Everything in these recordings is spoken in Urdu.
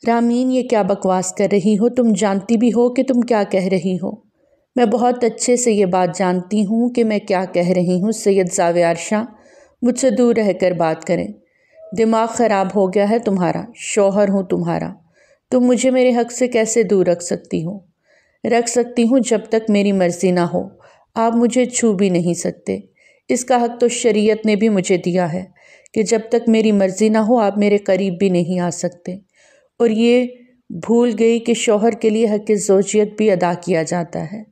رامین یہ کیا بکواس کر رہی ہو؟ تم جانتی بھی ہو کہ تم کیا کہہ رہی ہو؟ میں بہت اچھے سے یہ بات جانتی ہوں کہ میں کیا کہہ رہی ہوں۔ سید زاویار شاہ مجھ سے دور رہ کر بات کریں۔ دماغ خراب ہو گیا ہے تمہارا؟ شوہر ہوں تمہارا، تم مجھے میرے حق سے کیسے دور رکھ سکتی ہو؟ رکھ سکتی ہوں جب تک میری مرضی نہ ہو۔ آپ مجھے چھو بھی نہیں سکتے۔ اس کا حق تو شریعت نے بھی مجھے دیا ہے کہ جب تک میری مرضی نہ ہو آپ میرے قریب بھی نہیں آ سکتے۔ اور یہ بھول گئی کہ شوہر کے لیے حق زوجیت بھی ادا کیا جاتا ہے۔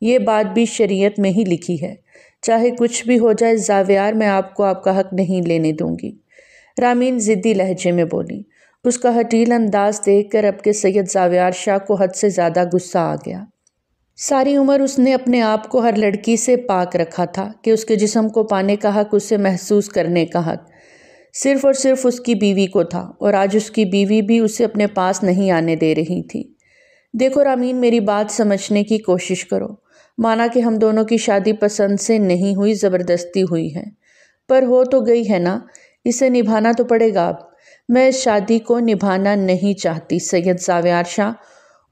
یہ بات بھی شریعت میں ہی لکھی ہے۔ چاہے کچھ بھی ہو جائے زاویار، میں آپ کو آپ کا حق نہیں لینے دوں گی۔ رامین ضدی لہجے میں بولی۔ اس کا ہٹیل انداز دیکھ کر اب کے سید زاویار شاہ کو حد سے زیادہ غصہ آ گیا۔ ساری عمر اس نے اپنے آپ کو ہر لڑکی سے پاک رکھا تھا کہ اس کے جسم کو پانے کا حق، اسے محسوس کرنے کا حق صرف اور صرف اس کی بیوی کو تھا، اور آج اس کی بیوی بھی اسے اپنے پاس نہیں آنے دے رہی تھی۔ دیکھو رامین، میری بات سمجھنے کی کوشش کرو۔ مانا کہ ہم دونوں کی شادی پسند سے نہیں ہوئی، زبردستی ہوئی ہے، پر ہو تو گئی ہے نا، اسے نبھانا تو پڑے گا۔ اب میں اس شادی کو نبھانا نہیں چاہتی۔ سید زاویار شاہ،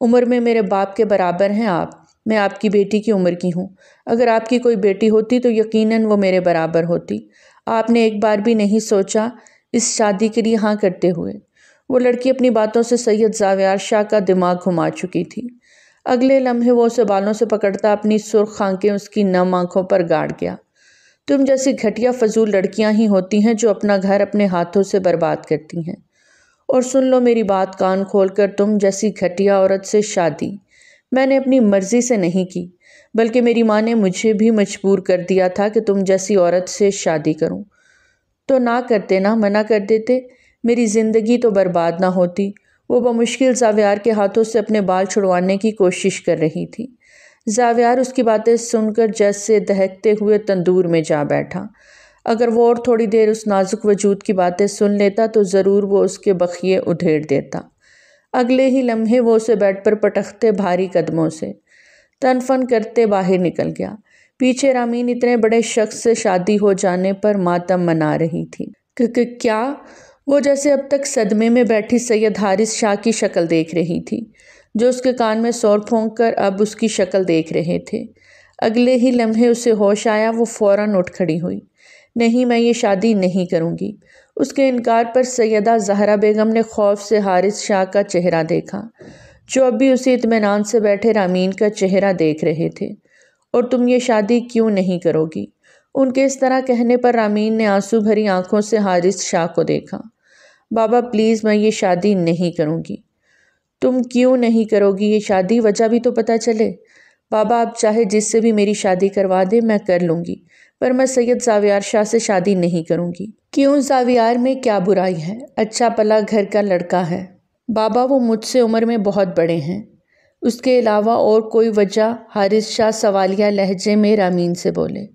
عمر میں میرے باپ کے برابر ہیں آپ، میں آپ کی بیٹی کی عمر کی ہوں۔ اگر آپ کی کوئی بیٹی ہوتی تو یقیناً وہ میرے برابر ہوتی۔ آپ نے ایک بار بھی نہیں سوچا اس شادی کے لیے ہاں کرتے ہوئے؟ وہ لڑکی اپنی باتوں سے سید زاویار شاہ کا دماغ گھما چکی تھی۔ اگلے لمحے وہ اسے بالوں سے پکڑتا اپنی سرخ آنکھیں اس کی نم آنکھوں پر گاڑ گیا۔ تم جیسی گھٹیا فضول لڑکیاں ہی ہوتی ہیں جو اپنا گھر اپنے ہاتھوں سے برباد کرتی ہیں۔ اور سن لو میری بات کان کھول کر، تم جیسی گھٹیا عورت سے شادی میں نے اپنی مرضی سے نہیں کی، بلکہ میری ماں نے مجھے بھی مجبور کر دیا تھا کہ تم جیسی عورت سے شادی کروں۔ تو نہ کرتے نا، منع کر دیتے، میری زندگی تو برباد نہ ہوتی۔ وہ بمشکل زاویار کے ہاتھوں سے اپنے بال چھڑوانے کی کوشش کر رہی تھی۔ زاویار اس کی باتیں سن کر جیسے دہکتے ہوئے تندور میں جا بیٹھا۔ اگر وہ اور تھوڑی دیر اس نازک وجود کی باتیں سن لیتا تو ضرور وہ اس کے بخیے ادھیڑ دیتا۔ اگلے ہی لمحے وہ اسے بیڈ پر پٹختے بھاری قدموں سے تن فن کرتے باہر نکل گیا۔ پیچھے رامین اتنے بڑے شخص سے شادی ہو جانے پر ماتم منا رہی تھی۔ کیا؟ وہ جیسے اب تک صدمے میں بیٹھی سید حارث شاہ کی شکل دیکھ رہی تھی، جو اس کے کان میں سور پھونک کر اب اس کی شکل دیکھ رہے تھے۔ اگلے ہی لمحے اسے ہوش آیا، وہ فوراً اٹھ کھڑی ہوئی۔ نہیں، میں یہ شادی نہیں کروں گی۔ اس کے انکار پر سیدہ زہرا بیگم نے خوف سے حارث شاہ کا چہرہ دیکھا، جو اب بھی اسی اطمینان سے بیٹھے رامین کا چہرہ دیکھ رہے تھے۔ اور تم یہ شادی کیوں نہیں کرو گی؟ ان کے اس طرح کہنے پر رامین نے آنسو بھری آنکھوں سے حارث شاہ کو دیکھا۔ بابا پلیز، میں یہ شادی نہیں کروں گی۔ تم کیوں نہیں کرو گی یہ شادی؟ وجہ بھی تو پتہ چلے۔ بابا آپ چاہے جس سے بھی میری شادی کروا دے، میں کر لوں گی، پر میں سید زاویار شاہ سے شادی نہیں کروں گی۔ کیوں؟ زاویار میں کیا برائی ہے؟ اچھا پلا گھر کا لڑکا ہے۔ بابا وہ مجھ سے عمر میں بہت بڑے ہیں۔ اس کے علاوہ اور کوئی وجہ؟ حارث شاہ سوالیہ لہجے میں رامین سے بولے۔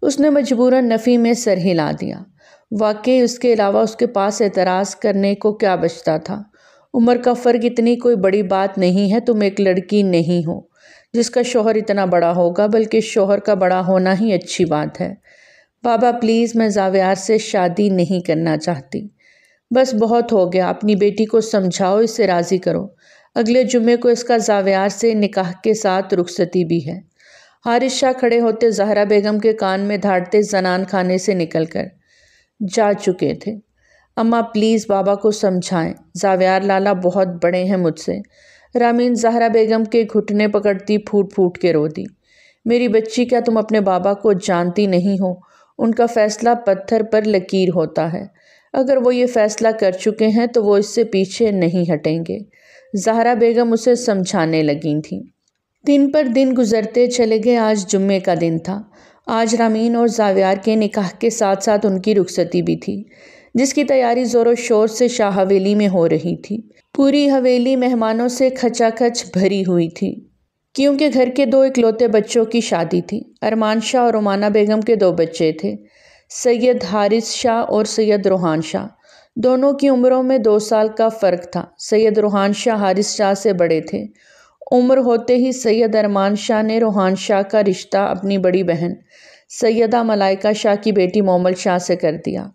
اس نے مجبوراً نفی میں سر ہلا دیا۔ واقعی اس کے علاوہ اس کے پاس اعتراض کرنے کو کیا بچتا تھا؟ عمر کا فرق اتنی کوئی بڑی بات نہیں ہے۔ تم ایک لڑکی نہیں ہو جس کا شوہر اتنا بڑا ہوگا، بلکہ شوہر کا بڑا ہونا ہی اچھی بات ہے۔ بابا پلیز، میں زاویار سے شادی نہیں کرنا چاہتی۔ بس بہت ہو گیا، اپنی بیٹی کو سمجھاؤ، اسے راضی کرو۔ اگلے جمعے کو اس کا زاویار سے نکاح کے ساتھ رخصتی بھی ہے۔ حارث شاہ کھڑے ہوتے زہرا بیگم کے کان میں دھاڑتے زنان خانے سے نکل کر جا چکے تھے۔ اماں پلیز بابا کو سمجھائیں، زاویار لالا بہت بڑے ہیں مجھ سے۔ رامین زہرا بیگم کے گھٹنے پکڑتی پھوٹ پھوٹ کے رو دی۔ میری بچی، کیا تم اپنے بابا کو جانتی نہیں ہو؟ ان کا فیصلہ پتھر پر لکیر ہوتا ہے۔ اگر وہ یہ فیصلہ کر چکے ہیں تو وہ اس سے پیچھے نہیں ہٹیں گے۔ زہرا بیگم اسے سمجھانے لگی تھیں۔ دن پر دن گزرتے چلے گئے۔ آج جمعے کا دن تھا۔ آج رامین اور زاویار کے نکاح کے ساتھ ساتھ ان کی رخصتی بھی تھی، جس کی تیاری زور و شور سے شاہ حویلی میں ہو رہی تھی۔ پوری حویلی مہمانوں سے کھچا کھچ بھری ہوئی تھی، کیونکہ گھر کے دو اکلوتے بچوں کی شادی تھی۔ ارمان شاہ اور رومانہ بیگم کے دو بچے تھے، سید حارث شاہ اور سید روحان شاہ۔ دونوں کی عمروں میں 2 سال کا فرق تھا۔ سید روحان شاہ حارث شاہ سے بڑے تھے۔ عمر ہوتے ہی سید ارمان شاہ نے روحان شاہ کا رشتہ اپنی بڑی بہن سیدہ ملائکہ شاہ کی بیٹی مومل شاہ سے کر دیا۔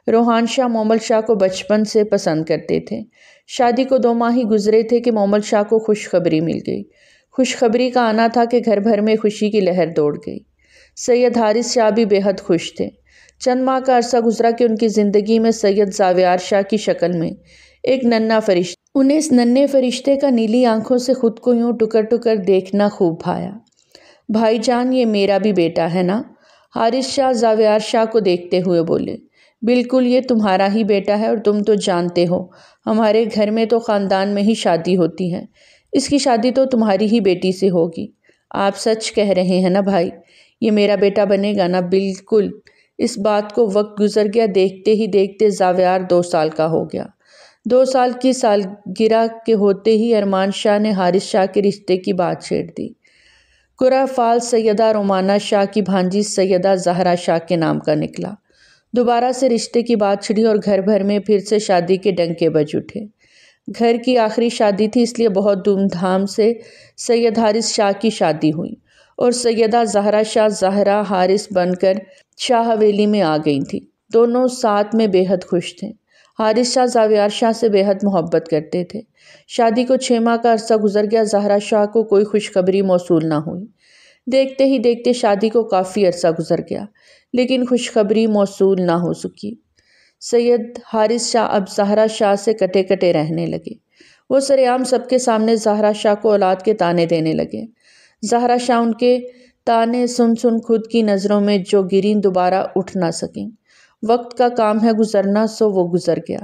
روحان شاہ مومل شاہ کو بچپن سے پسند کرتے تھے۔ شادی کو 2 ماہ ہی گزرے تھے کہ مومل شاہ کو خوشخبری مل گئی۔ خوشخبری کا آنا تھا کہ گھر بھر میں خوشی کی لہر دوڑ گئی۔ سید حارث شاہ بھی بے حد خوش تھے۔ چند ماہ کا عرصہ گزرا کہ ان کی زندگی میں سید زاویار شاہ کی شکل میں ایک ننھا فرشتہ، انہیں اس ننھے فرشتے کا نیلی آنکھوں سے خود کو یوں ٹکر ٹکر دیکھنا خوب بھایا۔ بھائی جان، یہ میرا بھی بیٹا ہے نا؟ حارث شاہ زاویار شاہ کو دیکھتے ہوئے بولے۔ بالکل، یہ تمہارا ہی بیٹا ہے، اور تم تو جانتے ہو ہمارے گھر میں تو خاندان میں ہی شادی ہوتی ہے۔ اس کی شادی تو تمہاری ہی بیٹی سے ہوگی۔ آپ سچ کہہ رہے ہیں نا بھائی؟ یہ میرا بیٹا بنے گا نا؟ بالکل۔ اس بات کو وقت گزر گیا، دیکھتے ہی دیکھتے زاویار 2 سال کا ہو گیا۔ 2 سال کی سالگرہ کے ہوتے ہی ارمان شاہ نے حارث شاہ کے رشتے کی بات چھیڑ دی۔ قرہ فال سیدہ رومانہ شاہ کی بھانجی سیدہ زہرا شاہ کے نام کا نکلا۔ دوبارہ سے رشتے کی بات چھڑی اور گھر بھر میں پھر سے شادی کے ڈنکے بج اٹھے۔ گھر کی آخری شادی تھی، اس لیے بہت دھوم دھام سے سید حارث شاہ کی شادی ہوئی اور سیدہ زہرا شاہ زہرا حارث بن کر شاہ حویلی میں آ گئی تھی۔ دونوں ساتھ میں بے حد خوش تھے۔ حارث شاہ زاویار شاہ سے بے حد محبت کرتے تھے۔ شادی کو 6 ماہ کا عرصہ گزر گیا، زہرا شاہ کو کوئی خوشخبری موصول نہ ہوئی۔ دیکھتے ہی دیکھتے شادی کو کافی عرصہ گزر گیا، لیکن خوشخبری موصول نہ ہو سکی۔ سید حارث شاہ اب زہرا شاہ سے کٹے کٹے رہنے لگے۔ وہ سرعام سب کے سامنے زہرا شاہ کو اولاد کے طعنے دینے لگے۔ زہرا شاہ ان کے طعنے سن سن خود کی نظروں میں جو گریں، دوبارہ اٹھ نہ سکیں۔ وقت کا کام ہے گزرنا، سو وہ گزر گیا۔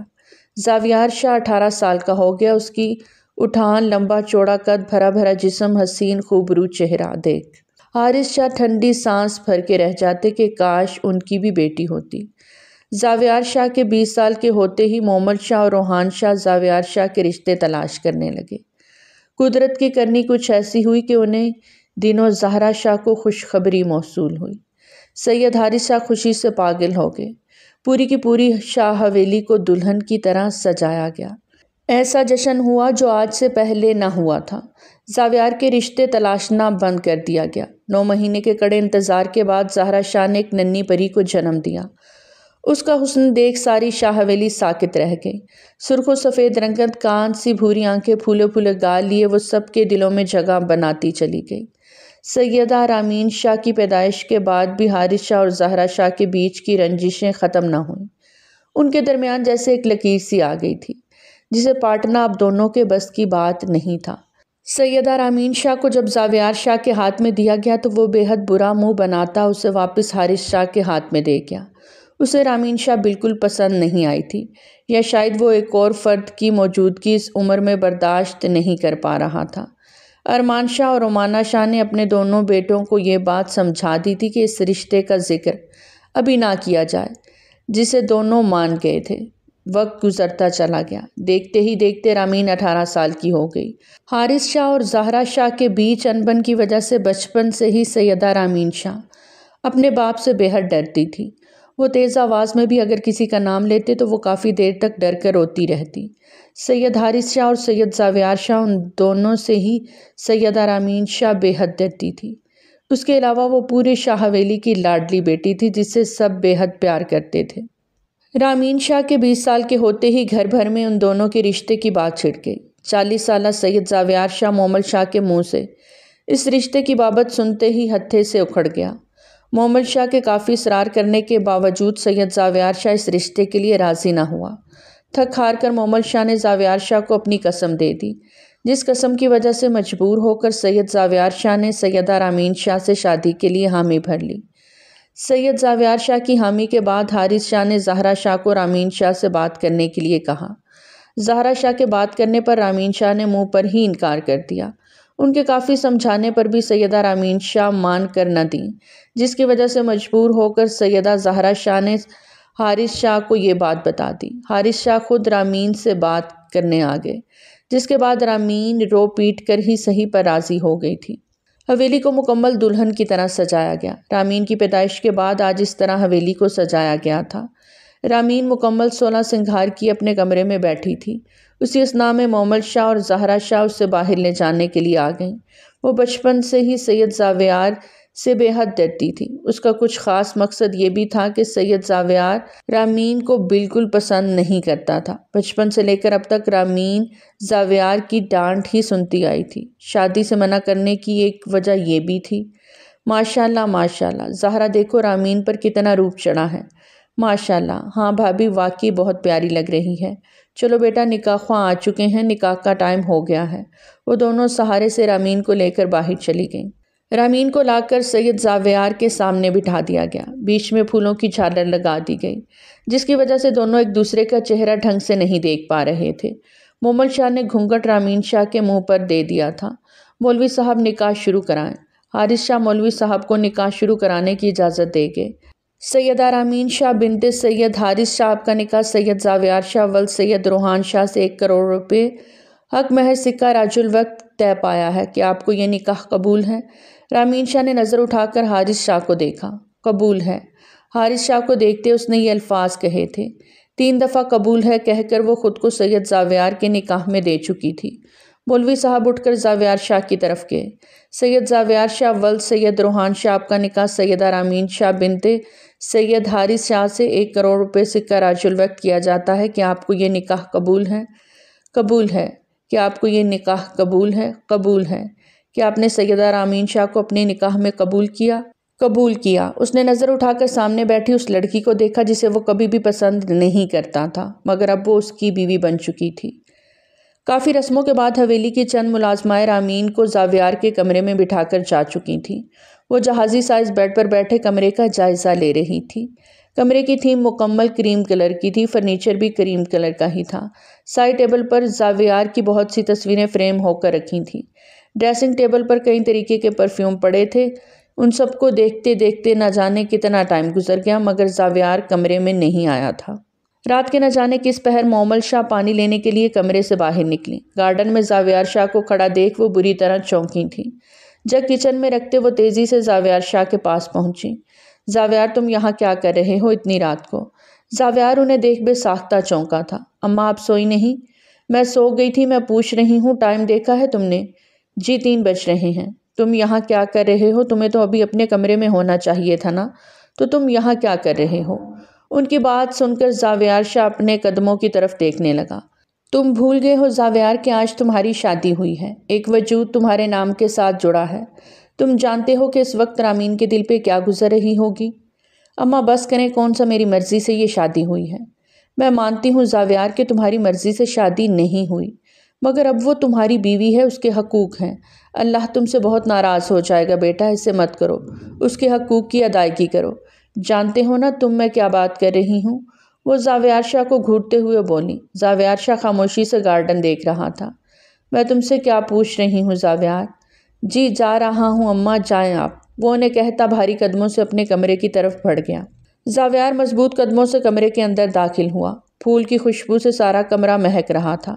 زاویار شاہ 18 سال کا ہو گیا۔ اس کی اٹھان، لمبا چوڑا قد، بھرا بھرا جسم، حسین خوبرو چہرہ دیکھ حارث شاہ ٹھنڈی سانس بھر کے رہ جاتے کہ کاش ان کی بھی بیٹی ہوتی۔ زاویار شاہ کے 20 سال کے ہوتے ہی مومل شاہ اور روحان شاہ زاویار شاہ کے رشتے تلاش کرنے لگے۔ قدرت کی کرنی کچھ ایسی ہوئی کہ انہیں دنوں زہرا شاہ کو خوشخبری موصول ہوئی۔ سید حارث شاہ خوشی سے پاگل ہو گئے۔ پوری کی پوری شاہ حویلی کو دلہن کی طرح سجایا گیا۔ ایسا جشن ہوا جو آج سے پہلے نہ ہوا تھا۔ زاویار کے رشتے تلاشنا بند کر دیا گیا۔ 9 مہینے کے کڑے انتظار کے بعد زہرا شاہ نے ایک ننھی پری کو جنم دیا۔ اس کا حسن دیکھ ساری شاہ حویلی ساکت رہ گئی۔ سرخ و سفید رنگت، کان سی بھوری آنکھیں، پھولے پھولے گال لیے وہ سب کے دلوں میں جگہ بناتی چلی گئی۔ سیدہ رامین شاہ کی پیدائش کے بعد بھی حارث شاہ اور زہرا شاہ کے بیچ کی رنجشیں ختم نہ ہوئیں۔ ان کے درمیان جیسے ایک لکیر سی آ گئی تھی، جسے پاٹنا اب دونوں کے بس کی بات نہیں تھا۔ سیدہ رامین شاہ کو جب زاویار شاہ کے ہاتھ میں دیا گیا تو وہ بے حد برا منہ بناتا اسے واپس حارث شاہ کے ہاتھ میں دے گیا۔ اسے رامین شاہ بالکل پسند نہیں آئی تھی، یا شاید وہ ایک اور فرد کی موجودگی اس عمر میں برداشت نہیں کر پا رہا تھا۔ ارمان شاہ اور رومانہ شاہ نے اپنے دونوں بیٹوں کو یہ بات سمجھا دی تھی کہ اس رشتے کا ذکر ابھی نہ کیا جائے، جسے دونوں مان گئے تھے۔ وقت گزرتا چلا گیا۔ دیکھتے ہی دیکھتے رامین 18 سال کی ہو گئی۔ حارث شاہ اور زہرا شاہ کے بیچ انبن کی وجہ سے بچپن سے ہی سیدہ رامین شاہ اپنے باپ سے بے حد ڈرتی تھی۔ وہ تیز آواز میں بھی اگر کسی کا نام لیتے تو وہ کافی دیر تک ڈر کر روتی رہتی۔ سید حارث شاہ اور سید زاویار شاہ، ان دونوں سے ہی سیدہ رامین شاہ بے حد ڈرتی تھی۔ اس کے علاوہ وہ پورے شاہ حویلی کی لاڈلی بیٹی تھی، جسے سب بے حد پیار کرتے تھے۔ رامین شاہ کے 20 سال کے ہوتے ہی گھر بھر میں ان دونوں کے رشتے کی بات چھڑ گئی۔ 40 سالہ سید زاویار شاہ مومل شاہ کے منہ سے اس رشتے کی بابت سنتے ہی ہتھے سے اکھڑ گیا۔ مومل شاہ کے کافی اصرار کرنے کے باوجود سید زاویار شاہ اس رشتے کے لیے راضی نہ ہوا۔ تھک ہار کر مومل شاہ نے زاویار شاہ کو اپنی قسم دے دی، جس قسم کی وجہ سے مجبور ہو کر سید زاویار شاہ نے سیدہ رامین شاہ سے شادی کے لیے حامی بھر لی۔ سید زاویار شاہ کی حامی کے بعد حارث شاہ نے زہرا شاہ کو رامین شاہ سے بات کرنے کے لیے کہا۔ زہرا شاہ کے بات کرنے پر رامین شاہ نے منہ پر ہی انکار کر دیا۔ ان کے کافی سمجھانے پر بھی سیدہ رامین شاہ مان کر نہ دیں، جس کی وجہ سے مجبور ہو کر سیدہ زہرا شاہ نے حارث شاہ کو یہ بات بتا دی۔ حارث شاہ خود رامین سے بات کرنے آ گئے، جس کے بعد رامین رو پیٹ کر ہی صحیح پر راضی ہو گئی تھی۔ حویلی کو مکمل دلہن کی طرح سجایا گیا۔ رامین کی پیدائش کے بعد آج اس طرح حویلی کو سجایا گیا تھا۔ رامین مکمل 16 سنگھار کی اپنے کمرے میں بیٹھی تھی۔ اسی اثناء میں مومل شاہ اور زہرا شاہ اسے باہر لے جانے کے لیے آ گئیں۔ وہ بچپن سے ہی سید زاویار سے بے حد ڈرتی تھی۔ اس کا کچھ خاص مقصد یہ بھی تھا کہ سید زاویار رامین کو بالکل پسند نہیں کرتا تھا۔ بچپن سے لے کر اب تک رامین زاویار کی ڈانٹ ہی سنتی آئی تھی۔ شادی سے منع کرنے کی ایک وجہ یہ بھی تھی۔ ماشاءاللہ ماشاءاللہ، زہرا دیکھو رامین پر کتنا روپ چڑھا ہے۔ ماشاءاللہ، ہاں بھابھی واقعی بہت پیاری لگ رہی ہے۔ چلو بیٹا، نکاح خواہ آ چکے ہیں، نکاح کا ٹائم ہو گیا ہے۔ وہ دونوں سہارے سے رامین کو لے کر باہر چلی گئیں۔ رامین کو لا کر سید زاویار کے سامنے بٹھا دیا گیا۔ بیچ میں پھولوں کی جھالر لگا دی گئی، جس کی وجہ سے دونوں ایک دوسرے کا چہرہ ڈھنگ سے نہیں دیکھ پا رہے تھے۔ مومل شاہ نے گھونگھٹ رامین شاہ کے منہ پر دے دیا تھا۔ مولوی صاحب نکاح شروع کرائیں۔ حارث شاہ مولوی صاحب کو نکاح شروع کرانے کی اجازت دے گئے۔ سیدہ رامین شاہ بنت سید حارث شاہ کا نکاح سید زاویار شاہ ولد سید روحان شاہ سے 1 کروڑ روپے حق مہر سکہ راج الوقت طے پایا ہے کہ آپ کو یہ نکاح قبول ہے؟ رامین شاہ نے نظر اٹھا کر حارث شاہ کو دیکھا۔ قبول ہے۔ حارث شاہ کو دیکھتے اس نے یہ الفاظ کہے تھے۔ 3 دفعہ قبول ہے کہہ کر وہ خود کو سید زاویار کے نکاح میں دے چکی تھی۔ مولوی صاحب اٹھ کر زاویار شاہ کی طرف گئے۔ سید زاویار شاہ ولد سید روحان شاہ کا نکاح سیدہ رامین شاہ بنت سید حارث شاہ سے 1 کروڑ روپے سکہ راج الوقت کیا جاتا ہے کہ آپ کو یہ نکاح قبول ہے؟ قبول ہے۔ کہ آپ کو یہ نکاح قبول ہے؟ قبول ہے۔ کہ آپ نے سیدہ رامین شاہ کو اپنے نکاح میں قبول کیا؟ قبول کیا۔ اس نے نظر اٹھا کر سامنے بیٹھی اس لڑکی کو دیکھا جسے وہ کبھی بھی پسند نہیں کرتا تھا، مگر اب وہ اس کی بیوی بن چکی تھی۔ کافی رسموں کے بعد حویلی کی چند ملازمائیں رامین کو زاویار کے کمرے میں بٹھا کر جا چکی تھیں۔ وہ جہازی سائز بیڈ پر بیٹھے کمرے کا جائزہ لے رہی تھی۔ کمرے کی تھیم مکمل کریم کلر کی تھی، فرنیچر بھی کریم کلر کا ہی تھا۔ سائڈ ٹیبل پر زاویار کی بہت سی تصویریں فریم ہو کر رکھی تھیں۔ ڈریسنگ ٹیبل پر کئی طریقے کے پرفیوم پڑے تھے۔ ان سب کو دیکھتے دیکھتے نہ جانے کتنا ٹائم گزر گیا، مگر زاویار کمرے میں نہیں آیا تھا۔ رات کے نہ جانے کس پہر مومل شاہ پانی لینے کے لیے کمرے سے باہر نکلی۔ گارڈن میں زاویار شاہ کو کھڑا دیکھ وہ بری طرح چونکی تھیں۔ جگ کچن میں رکھتے وہ تیزی سے زاویار شاہ کے پاس پہنچی۔ زاویار، تم یہاں کیا کر رہے ہو اتنی رات کو؟ زاویار انہیں دیکھ بے ساختہ چونکا تھا۔ اماں آپ سوئی نہیں؟ میں سو گئی تھی، میں پوچھ رہی ہوں ٹائم دیکھا ہے تم نے؟ جی 3 بج رہے ہیں۔ تم یہاں کیا کر رہے ہو؟ تمہیں تو ابھی اپنے کمرے میں ہونا چاہیے تھا نا، تو تم یہاں کیا کر رہے ہو؟ ان کی بات سن کر زاویار شاہ اپنے قدموں کی طرف دیکھنے لگا۔ تم بھول گئے ہو زاویار کہ آج تمہاری شادی ہوئی ہے، ایک وجود تمہارے نام کے ساتھ جڑا ہے۔ تم جانتے ہو کہ اس وقت رامین کے دل پہ کیا گزر رہی ہوگی؟ اماں بس کریں، کون سا میری مرضی سے یہ شادی ہوئی ہے؟ میں مانتی ہوں زاویار کہ تمہاری مرضی سے شادی نہیں ہوئی، مگر اب وہ تمہاری بیوی ہے، اس کے حقوق ہیں۔ اللہ تم سے بہت ناراض ہو جائے گا بیٹا، ایسے مت کرو، اس کے حقوق کی ادائیگی کرو۔ جانتے ہو نا تم میں کیا بات کر رہی ہوں؟ وہ زاویار شاہ کو گھورتے ہوئے بولی۔ زاویار شاہ خاموشی سے گارڈن دیکھ رہا تھا۔ میں تم سے کیا پوچھ رہی ہوں زاویار؟ جی جا رہا ہوں اماں، جائیں آپ، وہ انہیں کہتا بھاری قدموں سے اپنے کمرے کی طرف بڑھ گیا۔ زاویار مضبوط قدموں سے کمرے کے اندر داخل ہوا۔ پھول کی خوشبو سے سارا کمرہ مہک رہا تھا۔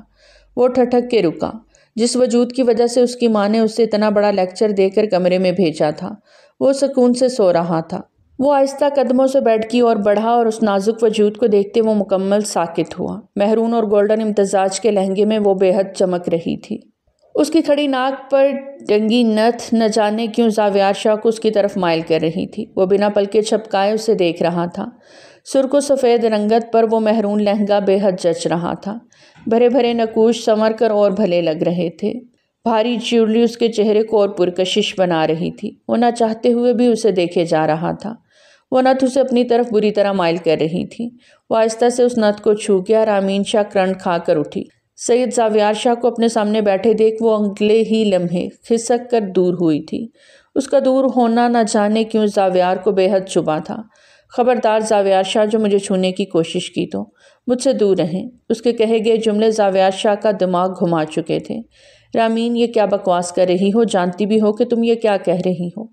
وہ ٹھٹک کے رکا۔ جس وجود کی وجہ سے اس کی ماں نے اسے اتنا بڑا لیکچر دے کر کمرے میں بھیجا تھا، وہ سکون سے سو رہا تھا۔ وہ آہستہ قدموں سے بیڈ کی اور بڑھا اور اس نازک وجود کو دیکھتے وہ مکمل ساکت ہوا۔ مہرون اور گولڈن امتزاج کے لہنگے میں وہ بے حد چمک رہی تھی۔ اس کی کھڑی ناک پر ٹنگی نتھ نہ جانے کیوں زاویار شاہ کو اس کی طرف مائل کر رہی تھی۔ وہ بنا پلکیں جھپکائے اسے دیکھ رہا تھا۔ سرخ و سفید رنگت پر وہ مہرون لہنگا بے حد جچ رہا تھا۔ بھرے بھرے نقوش سنور کر اور بھلے لگ رہے تھے۔ بھاری جیولری اس کے چہرے کو اور پرکشش بنا رہی تھی۔ وہ نہ چاہتے ہوئے بھی اسے دیکھے جا رہا تھا۔ وہ نتھ اسے اپنی طرف بری طرح مائل کر رہی تھی۔ وہ آہستہ سے اس نتھ کو چھو گیا۔ رامین شاہ کرنٹ کھا کر اٹھی۔ سید زاویار شاہ کو اپنے سامنے بیٹھے دیکھ وہ اگلے ہی لمحے کھسک کر دور ہوئی تھی۔ اس کا دور ہونا نہ جانے کیوں زاویار کو بے حد چبھا تھا۔ خبردار زاویار شاہ، جو مجھے چھونے کی کوشش کی تو مجھ سے دور رہیں۔ اس کے کہے گئے جملے زاویار شاہ کا دماغ گھما چکے تھے۔ رامین، یہ کیا بکواس کر رہی ہو؟ جانتی بھی ہو کہ تم یہ کیا کہہ رہی ہو؟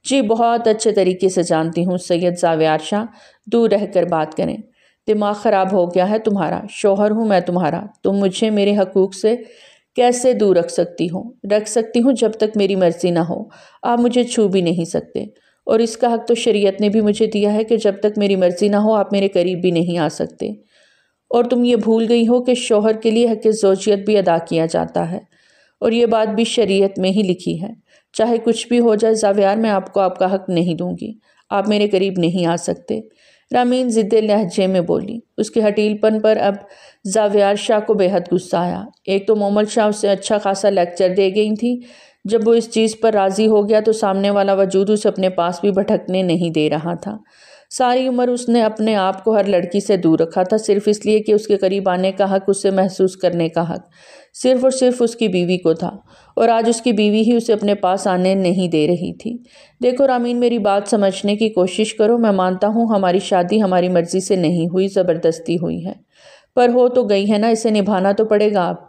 جی بہت اچھے طریقے سے جانتی ہوں سید زاویار شاہ، دور رہ کر بات کریں۔ دماغ خراب ہو گیا ہے تمہارا؟ شوہر ہوں میں تمہارا، تم مجھے میرے حقوق سے کیسے دور رکھ سکتی ہو؟ رکھ سکتی ہوں جب تک میری مرضی نہ ہو، آپ مجھے چھو بھی نہیں سکتے، اور اس کا حق تو شریعت نے بھی مجھے دیا ہے کہ جب تک میری مرضی نہ ہو آپ میرے قریب بھی نہیں آ سکتے۔ اور تم یہ بھول گئی ہو کہ شوہر کے لیے حق زوجیت بھی ادا کیا جاتا ہے، اور یہ بات بھی شریعت میں ہی لکھی ہے۔ چاہے کچھ بھی ہو جائے زاویار، میں آپ کو آپ کا حق نہیں دوں گی، آپ میرے قریب نہیں آ سکتے، رامین ضدِ لہجے میں بولی۔ اس کے ہٹیل پن پر اب زاویار شاہ کو بے حد غصہ آیا۔ ایک تو مومل شاہ اسے اچھا خاصا لیکچر دے گئی تھی، جب وہ اس چیز پر راضی ہو گیا تو سامنے والا وجود اسے اپنے پاس بھی بھٹکنے نہیں دے رہا تھا۔ ساری عمر اس نے اپنے آپ کو ہر لڑکی سے دور رکھا تھا، صرف اس لیے کہ اس کے قریب آنے کا حق، اسے محسوس کرنے کا حق صرف اور صرف اس کی بیوی کو تھا، اور آج اس کی بیوی ہی اسے اپنے پاس آنے نہیں دے رہی تھی۔ دیکھو رامین، میری بات سمجھنے کی کوشش کرو۔ میں مانتا ہوں ہماری شادی ہماری مرضی سے نہیں ہوئی، زبردستی ہوئی ہے، پر ہو تو گئی ہے نا، اسے نبھانا تو پڑے گا۔ آپ